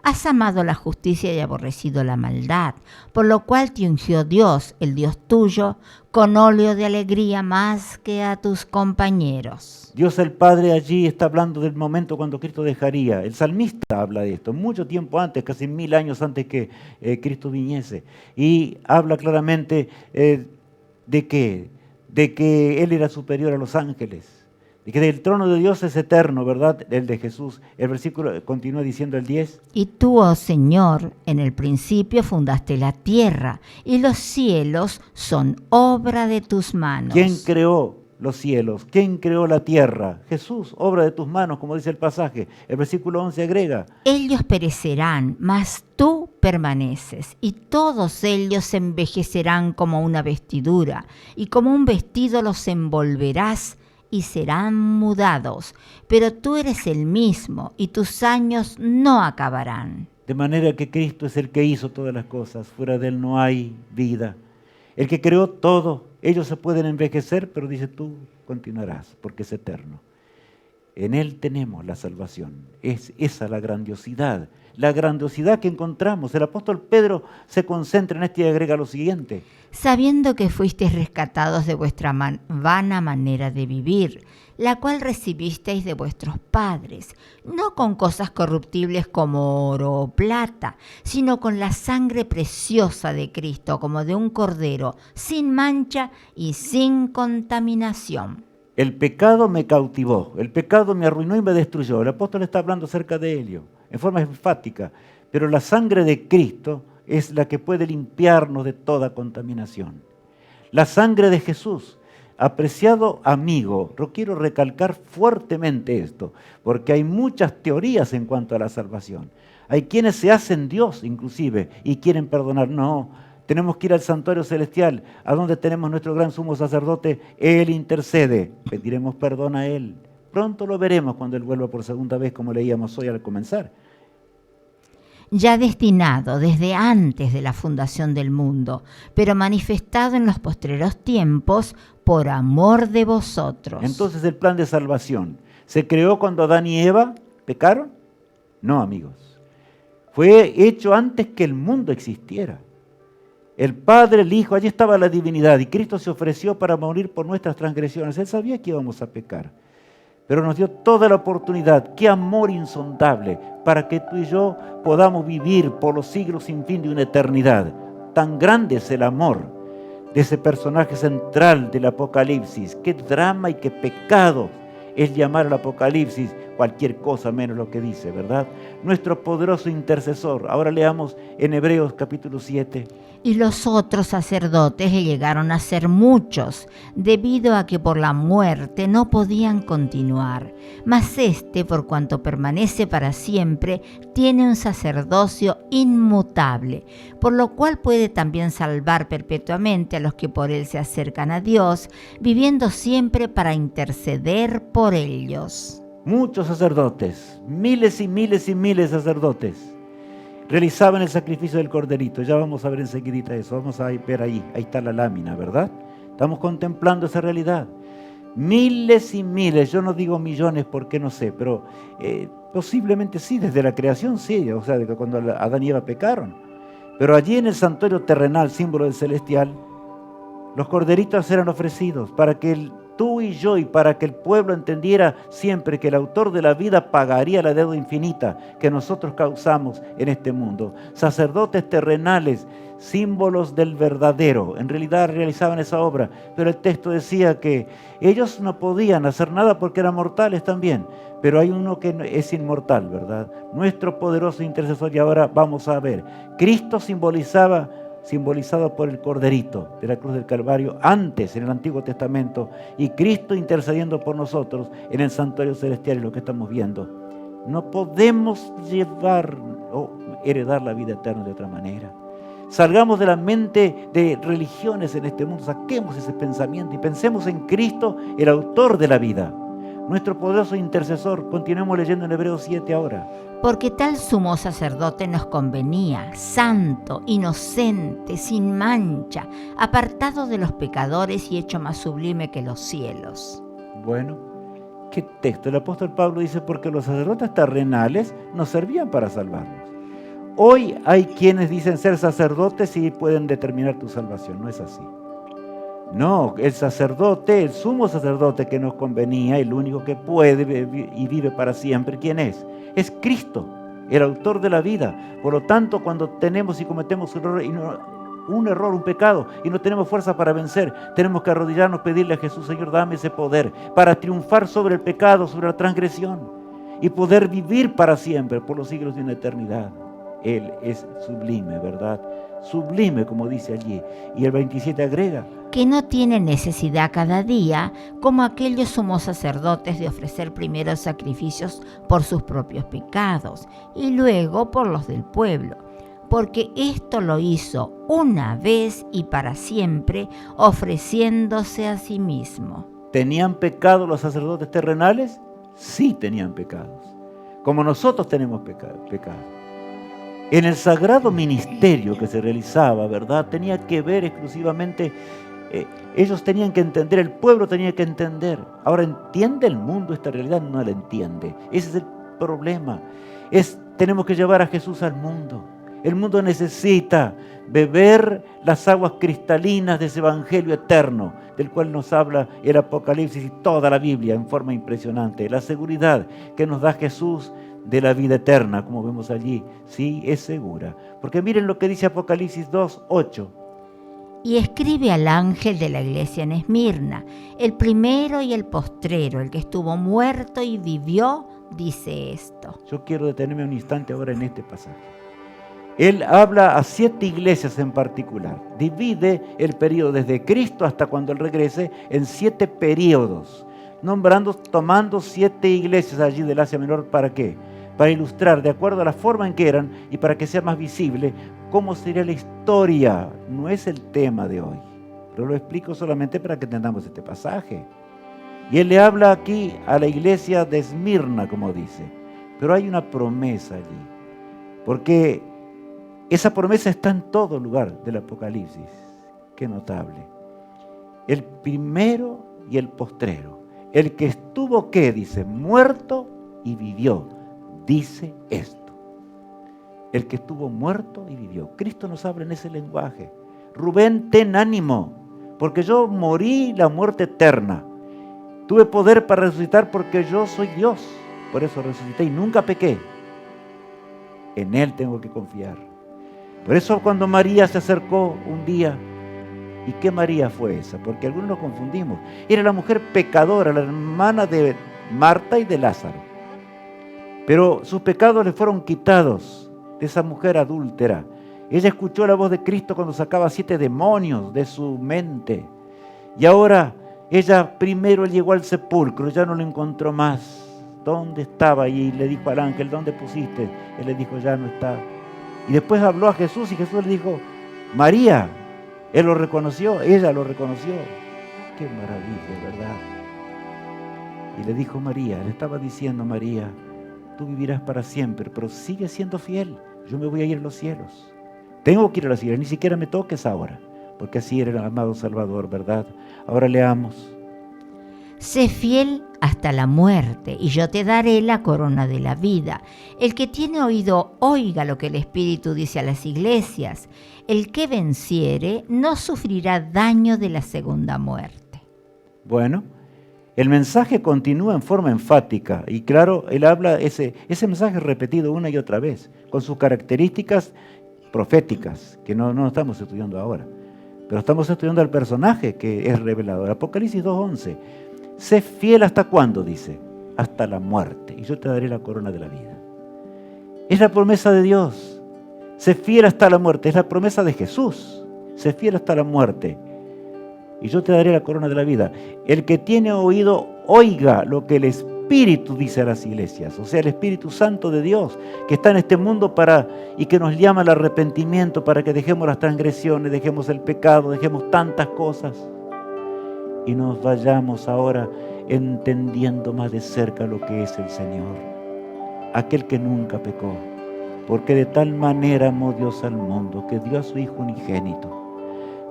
Has amado la justicia y aborrecido la maldad, por lo cual te ungió Dios, el Dios tuyo, con óleo de alegría más que a tus compañeros. Dios el Padre allí está hablando del momento cuando Cristo dejaría. El salmista habla de esto, mucho tiempo antes, casi 1000 años antes que Cristo viniese. Y habla claramente de que Él era superior a los ángeles. Y que el trono de Dios es eterno, ¿verdad? El de Jesús. El versículo continúa diciendo el 10. Y tú, oh Señor, en el principio fundaste la tierra, y los cielos son obra de tus manos. ¿Quién creó los cielos? ¿Quién creó la tierra? Jesús, obra de tus manos, como dice el pasaje. El versículo 11 agrega: Ellos perecerán, mas tú permaneces, y todos ellos se envejecerán como una vestidura, y como un vestido los envolverás, y serán mudados, pero tú eres el mismo, y tus años no acabarán. De manera que Cristo es el que hizo todas las cosas, fuera de Él no hay vida. El que creó todo, ellos se pueden envejecer, pero dice tú continuarás, porque es eterno. En Él tenemos la salvación, es esa la grandiosidad que encontramos. El apóstol Pedro se concentra en esto y agrega lo siguiente. Sabiendo que fuisteis rescatados de vuestra vana manera de vivir, la cual recibisteis de vuestros padres, no con cosas corruptibles como oro o plata, sino con la sangre preciosa de Cristo, como de un cordero, sin mancha y sin contaminación. El pecado me cautivó, el pecado me arruinó y me destruyó. El apóstol está hablando acerca de ello, en forma enfática, pero la sangre de Cristo es la que puede limpiarnos de toda contaminación. La sangre de Jesús. Apreciado amigo, yo quiero recalcar fuertemente esto, porque hay muchas teorías en cuanto a la salvación. Hay quienes se hacen Dios inclusive y quieren perdonar. No, tenemos que ir al santuario celestial, a donde tenemos nuestro gran sumo sacerdote. Él intercede, pediremos perdón a Él. Pronto lo veremos cuando Él vuelva por segunda vez, como leíamos hoy al comenzar. Ya destinado desde antes de la fundación del mundo, pero manifestado en los postreros tiempos por amor de vosotros. Entonces el plan de salvación, ¿se creó cuando Adán y Eva pecaron? No, amigos. Fue hecho antes que el mundo existiera. El Padre, el Hijo, allí estaba la divinidad y Cristo se ofreció para morir por nuestras transgresiones. Él sabía que íbamos a pecar, pero nos dio toda la oportunidad. ¡Qué amor insondable! Para que tú y yo podamos vivir por los siglos sin fin de una eternidad. Tan grande es el amor de ese personaje central del Apocalipsis. ¡Qué drama y qué pecado es llamar al Apocalipsis cualquier cosa menos lo que dice, ¿verdad? Nuestro poderoso intercesor. Ahora leamos en Hebreos capítulo 7. Y los otros sacerdotes llegaron a ser muchos, debido a que por la muerte no podían continuar. Mas este, por cuanto permanece para siempre, tiene un sacerdocio inmutable, por lo cual puede también salvar perpetuamente a los que por él se acercan a Dios, viviendo siempre para interceder por ellos. Muchos sacerdotes, miles y miles y miles de sacerdotes, realizaban el sacrificio del corderito. Ya vamos a ver enseguidita eso, vamos a ver ahí está la lámina, ¿verdad? Estamos contemplando esa realidad. Miles y miles, yo no digo millones porque no sé, pero posiblemente sí, desde la creación sí, o sea, de que cuando Adán y Eva pecaron. Pero allí en el santuario terrenal, símbolo del celestial, los corderitos eran ofrecidos para que tú y yo y para que el pueblo entendiera siempre que el autor de la vida pagaría la deuda infinita que nosotros causamos en este mundo. Sacerdotes terrenales, símbolos del verdadero, en realidad realizaban esa obra, pero el texto decía que ellos no podían hacer nada porque eran mortales también, pero hay uno que es inmortal, ¿verdad? Nuestro poderoso intercesor. Y ahora vamos a ver, Cristo simbolizado por el corderito de la cruz del Calvario, antes en el Antiguo Testamento, y Cristo intercediendo por nosotros en el santuario celestial, es lo que estamos viendo. No podemos llevar o heredar la vida eterna de otra manera. Salgamos de la mente de religiones en este mundo, saquemos ese pensamiento y pensemos en Cristo, el autor de la vida, nuestro poderoso intercesor. Continuemos leyendo en Hebreos 7 ahora. Porque tal sumo sacerdote nos convenía, santo, inocente, sin mancha, apartado de los pecadores y hecho más sublime que los cielos. Bueno, ¿qué texto? El apóstol Pablo dice, porque los sacerdotes terrenales nos servían para salvarnos. Hoy hay quienes dicen ser sacerdotes y pueden determinar tu salvación. No es así. No, el sacerdote, el sumo sacerdote que nos convenía, el único que puede y vive para siempre, ¿quién es? Es Cristo, el autor de la vida. Por lo tanto, cuando tenemos y cometemos un pecado, y no tenemos fuerza para vencer, tenemos que arrodillarnos, pedirle a Jesús, Señor, dame ese poder para triunfar sobre el pecado, sobre la transgresión, y poder vivir para siempre, por los siglos de una eternidad. Él es sublime, ¿verdad? Sublime, como dice allí. Y el 27 agrega, que no tiene necesidad cada día, como aquellos sumos sacerdotes, de ofrecer primero sacrificios por sus propios pecados y luego por los del pueblo, porque esto lo hizo una vez y para siempre, ofreciéndose a sí mismo. ¿Tenían pecado los sacerdotes terrenales? Sí tenían pecados, como nosotros tenemos pecado. En el sagrado ministerio que se realizaba, ¿verdad? Tenía que ver exclusivamente, ellos tenían que entender, el pueblo tenía que entender. Ahora, ¿entiende el mundo esta realidad? No la entiende. Ese es el problema. Tenemos que llevar a Jesús al mundo. El mundo necesita beber las aguas cristalinas de ese evangelio eterno, del cual nos habla el Apocalipsis y toda la Biblia en forma impresionante. La seguridad que nos da Jesús de la vida eterna, como vemos allí, sí, es segura. Porque miren lo que dice Apocalipsis 2:8. Y escribe al ángel de la iglesia en Esmirna, el primero y el postrero, el que estuvo muerto y vivió, dice esto. Yo quiero detenerme un instante ahora en este pasaje. Él habla a 7 iglesias en particular. Divide el periodo desde Cristo hasta cuando Él regrese en 7 periodos, tomando 7 iglesias allí del Asia Menor. ¿Para qué? Para ilustrar, de acuerdo a la forma en que eran y para que sea más visible, cómo sería la historia. No es el tema de hoy, pero lo explico solamente para que entendamos este pasaje. Y Él le habla aquí a la iglesia de Esmirna, como dice. Pero hay una promesa allí, porque esa promesa está en todo lugar del Apocalipsis. Qué notable. El primero y el postrero. El que estuvo, ¿qué? Dice, muerto y vivió. Dice esto. El que estuvo muerto y vivió. Cristo nos habla en ese lenguaje. Rubén, ten ánimo, porque yo morí la muerte eterna. Tuve poder para resucitar porque yo soy Dios. Por eso resucité y nunca pequé. En Él tengo que confiar. Por eso cuando María se acercó un día, ¿y qué María fue esa? Porque algunos lo confundimos. Era la mujer pecadora, la hermana de Marta y de Lázaro. Pero sus pecados le fueron quitados de esa mujer adúltera. Ella escuchó la voz de Cristo cuando sacaba 7 demonios de su mente. Y ahora ella primero llegó al sepulcro, ya no lo encontró más. ¿Dónde estaba? Y le dijo al ángel, ¿dónde pusiste? Él le dijo, ya no está. Y después habló a Jesús y Jesús le dijo, María. Él lo reconoció, ella lo reconoció. Qué maravilla, ¿verdad? Y le dijo María, le estaba diciendo María, tú vivirás para siempre, pero sigue siendo fiel. Yo me voy a ir a los cielos. Tengo que ir a los cielos, ni siquiera me toques ahora, porque así era el amado Salvador, ¿verdad? Ahora leamos. Sé fiel hasta la muerte, y yo te daré la corona de la vida. El que tiene oído, oiga lo que el Espíritu dice a las iglesias. El que venciere no sufrirá daño de la segunda muerte. Bueno, el mensaje continúa en forma enfática, y claro, él habla, ese mensaje repetido una y otra vez, con sus características proféticas, que no estamos estudiando ahora, pero estamos estudiando al personaje que es revelador. Apocalipsis 2:11. Sé fiel hasta cuándo, dice, hasta la muerte, y yo te daré la corona de la vida. Es la promesa de Dios. Sé fiel hasta la muerte, es la promesa de Jesús. Sé fiel hasta la muerte, y yo te daré la corona de la vida. El que tiene oído, oiga lo que el Espíritu dice a las iglesias. O sea, el Espíritu Santo de Dios, que está en este mundo y que nos llama al arrepentimiento para que dejemos las transgresiones, dejemos el pecado, dejemos tantas cosas. Y nos vayamos ahora entendiendo más de cerca lo que es el Señor, aquel que nunca pecó, porque de tal manera amó Dios al mundo, que dio a su Hijo unigénito,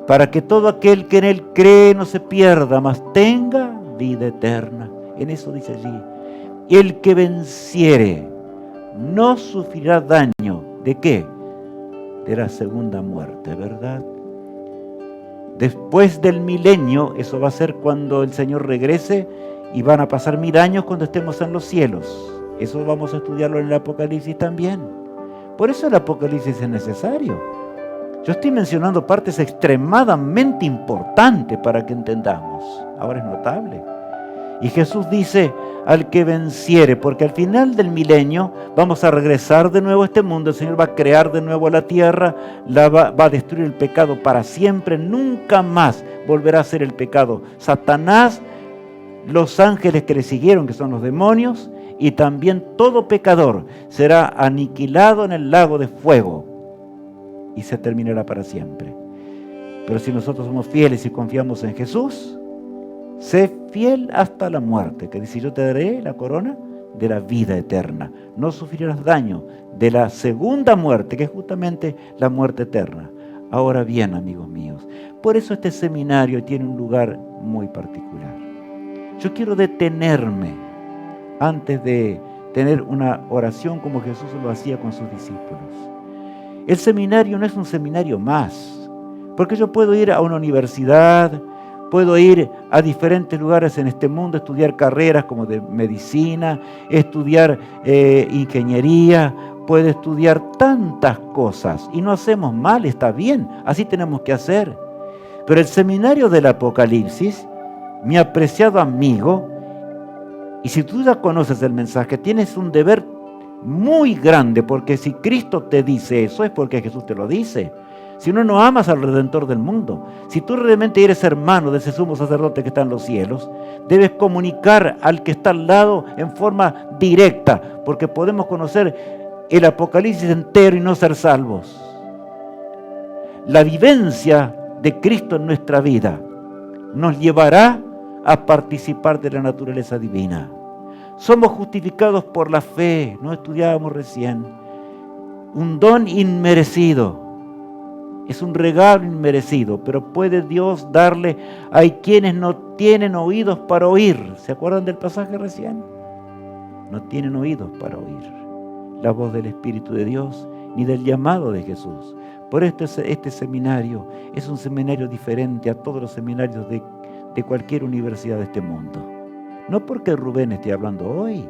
para que todo aquel que en Él cree no se pierda, mas tenga vida eterna. En eso dice allí, y el que venciere no sufrirá daño. ¿De qué? De la segunda muerte, ¿verdad? Después del milenio, eso va a ser cuando el Señor regrese y van a pasar 1000 años cuando estemos en los cielos. Eso vamos a estudiarlo en el Apocalipsis también. Por eso el Apocalipsis es necesario. Yo estoy mencionando partes extremadamente importantes para que entendamos. Ahora es notable. Y Jesús dice al que venciere, porque al final del milenio vamos a regresar de nuevo a este mundo, el Señor va a crear de nuevo la tierra, va a destruir el pecado para siempre, nunca más volverá a ser el pecado. Satanás, los ángeles que le siguieron, que son los demonios, y también todo pecador será aniquilado en el lago de fuego y se terminará para siempre. Pero si nosotros somos fieles y confiamos en Jesús, sé fiel hasta la muerte, que dice, yo te daré la corona de la vida eterna. No sufrirás daño de la segunda muerte, que es justamente la muerte eterna. Ahora bien, amigos míos, por eso este seminario tiene un lugar muy particular. Yo quiero detenerme antes de tener una oración como Jesús lo hacía con sus discípulos. El seminario no es un seminario más, porque yo puedo ir a una universidad, puedo ir a diferentes lugares en este mundo, estudiar carreras como de medicina, estudiar ingeniería, puedo estudiar tantas cosas y no hacemos mal, está bien, así tenemos que hacer. Pero el seminario del Apocalipsis, mi apreciado amigo, y si tú ya conoces el mensaje, tienes un deber muy grande, porque si Cristo te dice eso es porque Jesús te lo dice. Si no amas al Redentor del mundo, si tú realmente eres hermano de ese sumo sacerdote que está en los cielos, debes comunicar al que está al lado en forma directa, porque podemos conocer el Apocalipsis entero y no ser salvos. La vivencia de Cristo en nuestra vida nos llevará a participar de la naturaleza divina. Somos justificados por la fe, no estudiábamos recién, un don inmerecido. Es un regalo inmerecido, pero puede Dios darle a quienes no tienen oídos para oír. ¿Se acuerdan del pasaje recién? No tienen oídos para oír la voz del Espíritu de Dios ni del llamado de Jesús. Por esto este seminario es un seminario diferente a todos los seminarios de cualquier universidad de este mundo. No porque Rubén esté hablando hoy.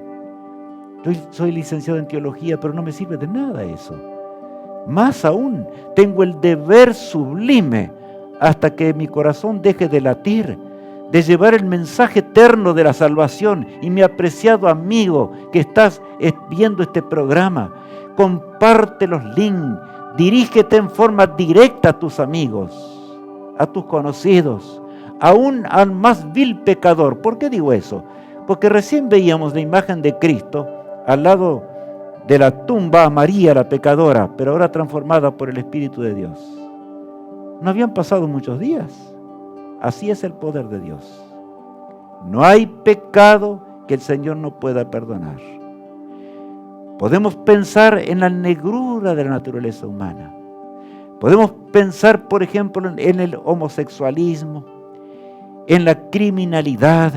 Yo soy licenciado en teología, pero no me sirve de nada eso. Más aún, tengo el deber sublime, hasta que mi corazón deje de latir, de llevar el mensaje eterno de la salvación. Y mi apreciado amigo que estás viendo este programa, comparte los links, dirígete en forma directa a tus amigos, a tus conocidos, aún al más vil pecador. ¿Por qué digo eso? Porque recién veíamos la imagen de Cristo al lado de la tumba a María la pecadora, pero ahora transformada por el Espíritu de Dios. No habían pasado muchos días. Así es el poder de Dios. No hay pecado que el Señor no pueda perdonar. Podemos pensar en la negrura de la naturaleza humana. Podemos pensar, por ejemplo, en el homosexualismo, en la criminalidad,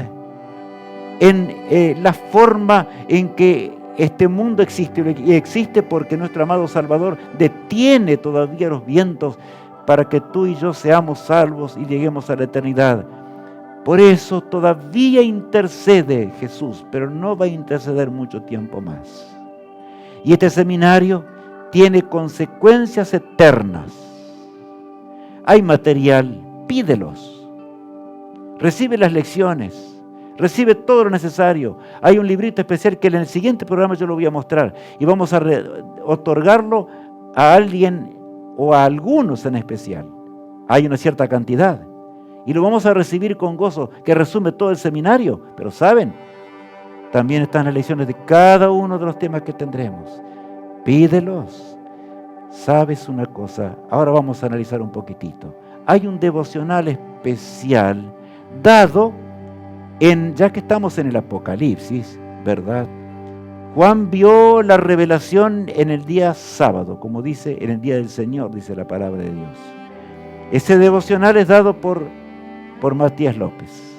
en la forma en que este mundo existe, y existe porque nuestro amado Salvador detiene todavía los vientos para que tú y yo seamos salvos y lleguemos a la eternidad. Por eso todavía intercede Jesús, pero no va a interceder mucho tiempo más. Y este seminario tiene consecuencias eternas. Hay material, pídelos. Recibe las lecciones. Recibe todo lo necesario. Hay un librito especial que en el siguiente programa yo lo voy a mostrar y vamos a otorgarlo a alguien o a algunos en especial. Hay una cierta cantidad y lo vamos a recibir con gozo, que resume todo el seminario. Pero ¿saben? También están las lecciones de cada uno de los temas que tendremos. Pídelos. ¿Sabes una cosa? Ahora vamos a analizar un poquitito. Hay un devocional especial dado ya que estamos en el Apocalipsis, ¿verdad? Juan vio la revelación en el día sábado, como dice, en el día del Señor, dice la palabra de Dios. Ese devocional es dado por Matías López,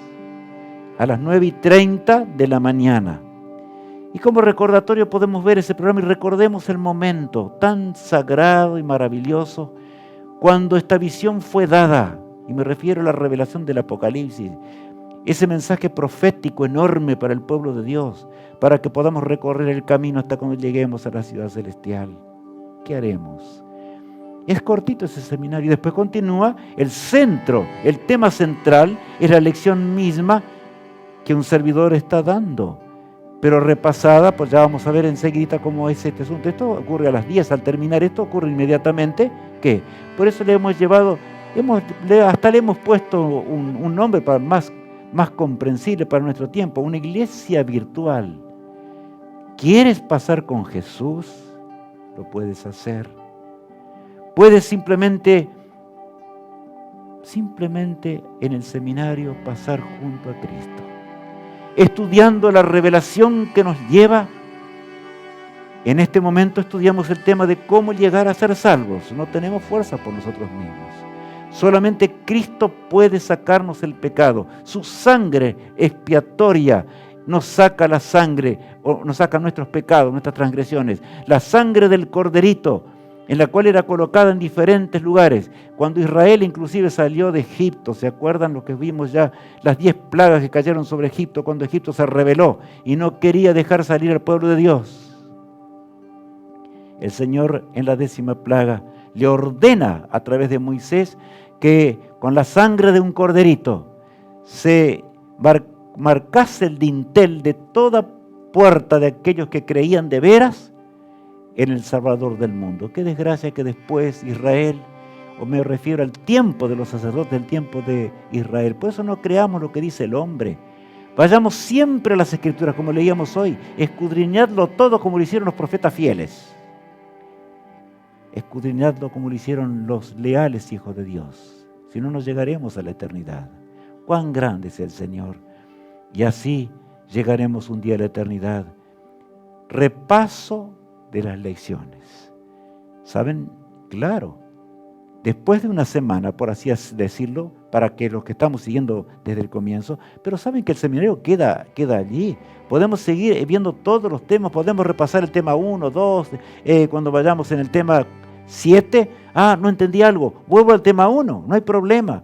a las 9:30 de la mañana. Y como recordatorio podemos ver ese programa y recordemos el momento tan sagrado y maravilloso cuando esta visión fue dada, y me refiero a la revelación del Apocalipsis. Ese mensaje profético enorme para el pueblo de Dios, para que podamos recorrer el camino hasta cuando lleguemos a la ciudad celestial. ¿Qué haremos? Es cortito ese seminario y después continúa el centro, el tema central es la lección misma que un servidor está dando, pero repasada, pues ya vamos a ver enseguida cómo es este asunto. Esto ocurre a las 10, al terminar esto ocurre inmediatamente. ¿Qué? Por eso le hemos llevado, hasta le hemos puesto un nombre para más comprensible para nuestro tiempo, una iglesia virtual. ¿Quieres pasar con Jesús? Lo puedes hacer. Puedes simplemente en el seminario pasar junto a Cristo. estudiando la revelación que nos lleva. En este momento estudiamos el tema de cómo llegar a ser salvos. No tenemos fuerza por nosotros mismos. Solamente Cristo puede sacarnos el pecado. Su sangre expiatoria nos saca la sangre, o nos saca nuestros pecados, nuestras transgresiones. La sangre del corderito, en la cual era colocada en diferentes lugares. Cuando Israel inclusive salió de Egipto, ¿se acuerdan lo que vimos ya? Las 10 plagas que cayeron sobre Egipto cuando Egipto se rebeló y no quería dejar salir al pueblo de Dios. El Señor en la 10ª plaga le ordena a través de Moisés que con la sangre de un corderito se marcase el dintel de toda puerta de aquellos que creían de veras en el Salvador del mundo. Qué desgracia que después Israel, o me refiero al tiempo de los sacerdotes, del tiempo de Israel. Por eso no creamos lo que dice el hombre. Vayamos siempre a las Escrituras, como leíamos hoy. Escudriñadlo todo como lo hicieron los profetas fieles. Escudriñadlo como lo hicieron los leales hijos de Dios. Si no, no llegaremos a la eternidad. Cuán grande es el Señor. Y así llegaremos un día a la eternidad. Repaso de las lecciones. ¿Saben? Claro, después de una semana, por así decirlo, para que los que estamos siguiendo desde el comienzo, pero saben que el seminario queda allí. Podemos seguir viendo todos los temas, podemos repasar el tema 1, 2, cuando vayamos en el tema 7, no entendí algo, vuelvo al tema 1, no hay problema.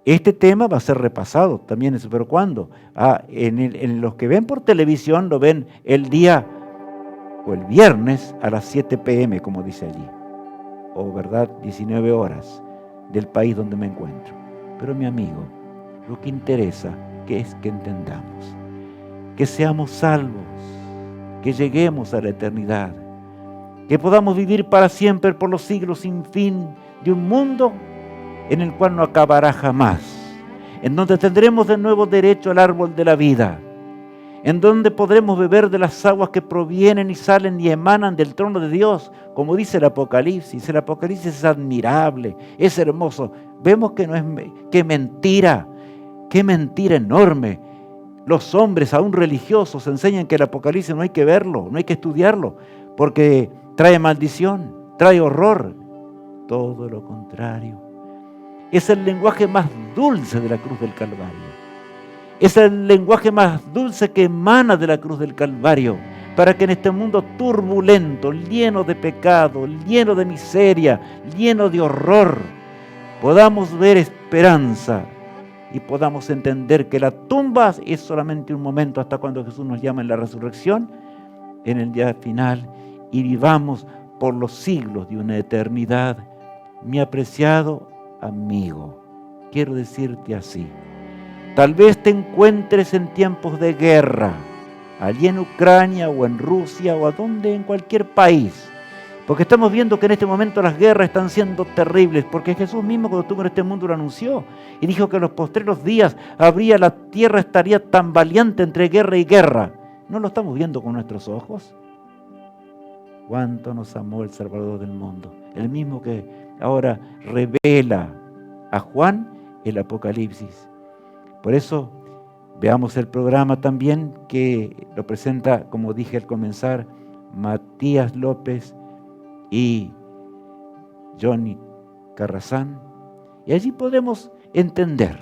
Este tema va a ser repasado también, pero ¿cuándo? En los que ven por televisión lo ven el día o el viernes a las 7 p.m., como dice allí, o verdad, 19 horas del país donde me encuentro. Pero mi amigo, lo que interesa es que entendamos, que seamos salvos, que lleguemos a la eternidad, que podamos vivir para siempre por los siglos sin fin de un mundo en el cual no acabará jamás, en donde tendremos de nuevo derecho al árbol de la vida, en donde podremos beber de las aguas que provienen y salen y emanan del trono de Dios, como dice el Apocalipsis. El Apocalipsis es admirable, es hermoso. Vemos que no es, qué mentira enorme. Los hombres, aún religiosos, enseñan que el Apocalipsis no hay que verlo, no hay que estudiarlo, porque trae maldición, trae horror. Todo lo contrario. Es el lenguaje más dulce de la cruz del Calvario. Es el lenguaje más dulce que emana de la cruz del Calvario, para que en este mundo turbulento, lleno de pecado, lleno de miseria, lleno de horror, podamos ver esperanza y podamos entender que la tumba es solamente un momento hasta cuando Jesús nos llama en la resurrección, en el día final, y vivamos por los siglos de una eternidad. Mi apreciado amigo, quiero decirte así. Tal vez te encuentres en tiempos de guerra, allí en Ucrania o en Rusia o en cualquier país. Porque estamos viendo que en este momento las guerras están siendo terribles, porque Jesús mismo cuando estuvo en este mundo lo anunció y dijo que en los postreros días la tierra estaría tambaleante entre guerra y guerra. ¿No lo estamos viendo con nuestros ojos? ¿Cuánto nos amó el Salvador del mundo? El mismo que ahora revela a Juan el Apocalipsis. Por eso, veamos el programa también que lo presenta, como dije al comenzar, Matías López y Johnny Carrazán. Y allí podemos entender,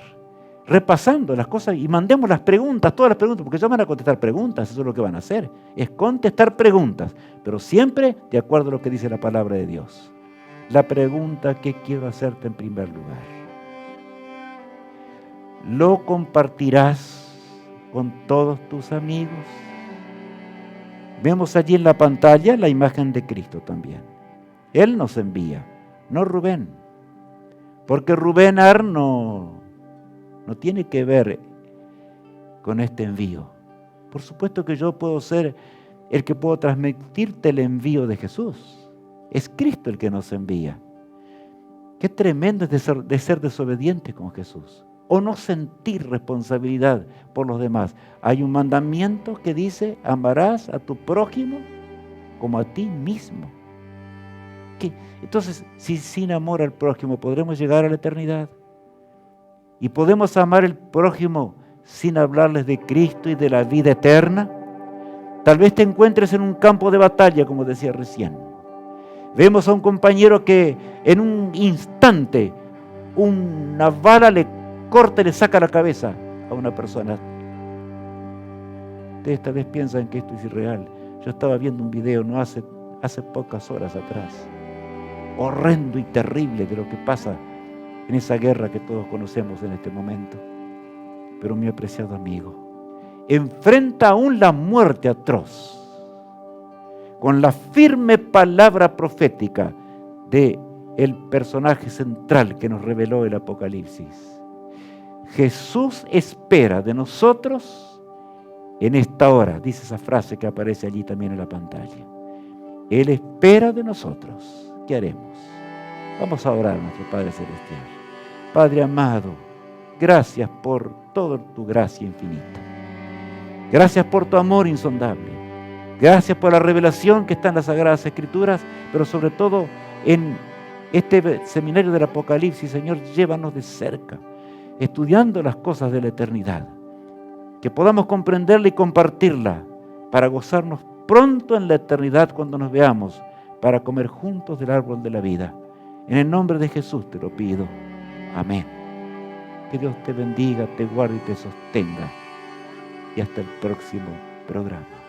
repasando las cosas y mandemos las preguntas, todas las preguntas, porque ellos van a contestar preguntas, eso es lo que van a hacer, es contestar preguntas, pero siempre de acuerdo a lo que dice la palabra de Dios. La pregunta que quiero hacerte en primer lugar: ¿lo compartirás con todos tus amigos? Vemos allí en la pantalla la imagen de Cristo también. Él nos envía, no Rubén. Porque Rubén no tiene que ver con este envío. Por supuesto que yo puedo ser el que puedo transmitirte el envío de Jesús. Es Cristo el que nos envía. Qué tremendo es de ser desobediente con Jesús, o no sentir responsabilidad por los demás. Hay un mandamiento que dice: amarás a tu prójimo como a ti mismo. Entonces, si sin amor al prójimo podremos llegar a la eternidad, y podemos amar al prójimo sin hablarles de Cristo y de la vida eterna. Tal vez te encuentres en un campo de batalla, como decía recién. Vemos a un compañero que en un instante una bala le corta y le saca la cabeza a una persona. Ustedes tal vez piensan que esto es irreal. Yo estaba viendo un video no hace pocas horas atrás, horrendo y terrible de lo que pasa en esa guerra que todos conocemos en este momento. Pero mi apreciado amigo, enfrenta aún la muerte atroz con la firme palabra profética de el personaje central que nos reveló el Apocalipsis. Jesús espera de nosotros en esta hora, dice esa frase que aparece allí también en la pantalla. Él espera de nosotros. ¿Qué haremos? Vamos a orar a nuestro Padre Celestial. Padre amado, gracias por toda tu gracia infinita. Gracias por tu amor insondable. Gracias por la revelación que está en las Sagradas Escrituras, pero sobre todo en este seminario del Apocalipsis. Señor, llévanos de cerca, estudiando las cosas de la eternidad. Que podamos comprenderla y compartirla para gozarnos pronto en la eternidad cuando nos veamos, para comer juntos del árbol de la vida. En el nombre de Jesús te lo pido. Amén. Que Dios te bendiga, te guarde y te sostenga. Y hasta el próximo programa.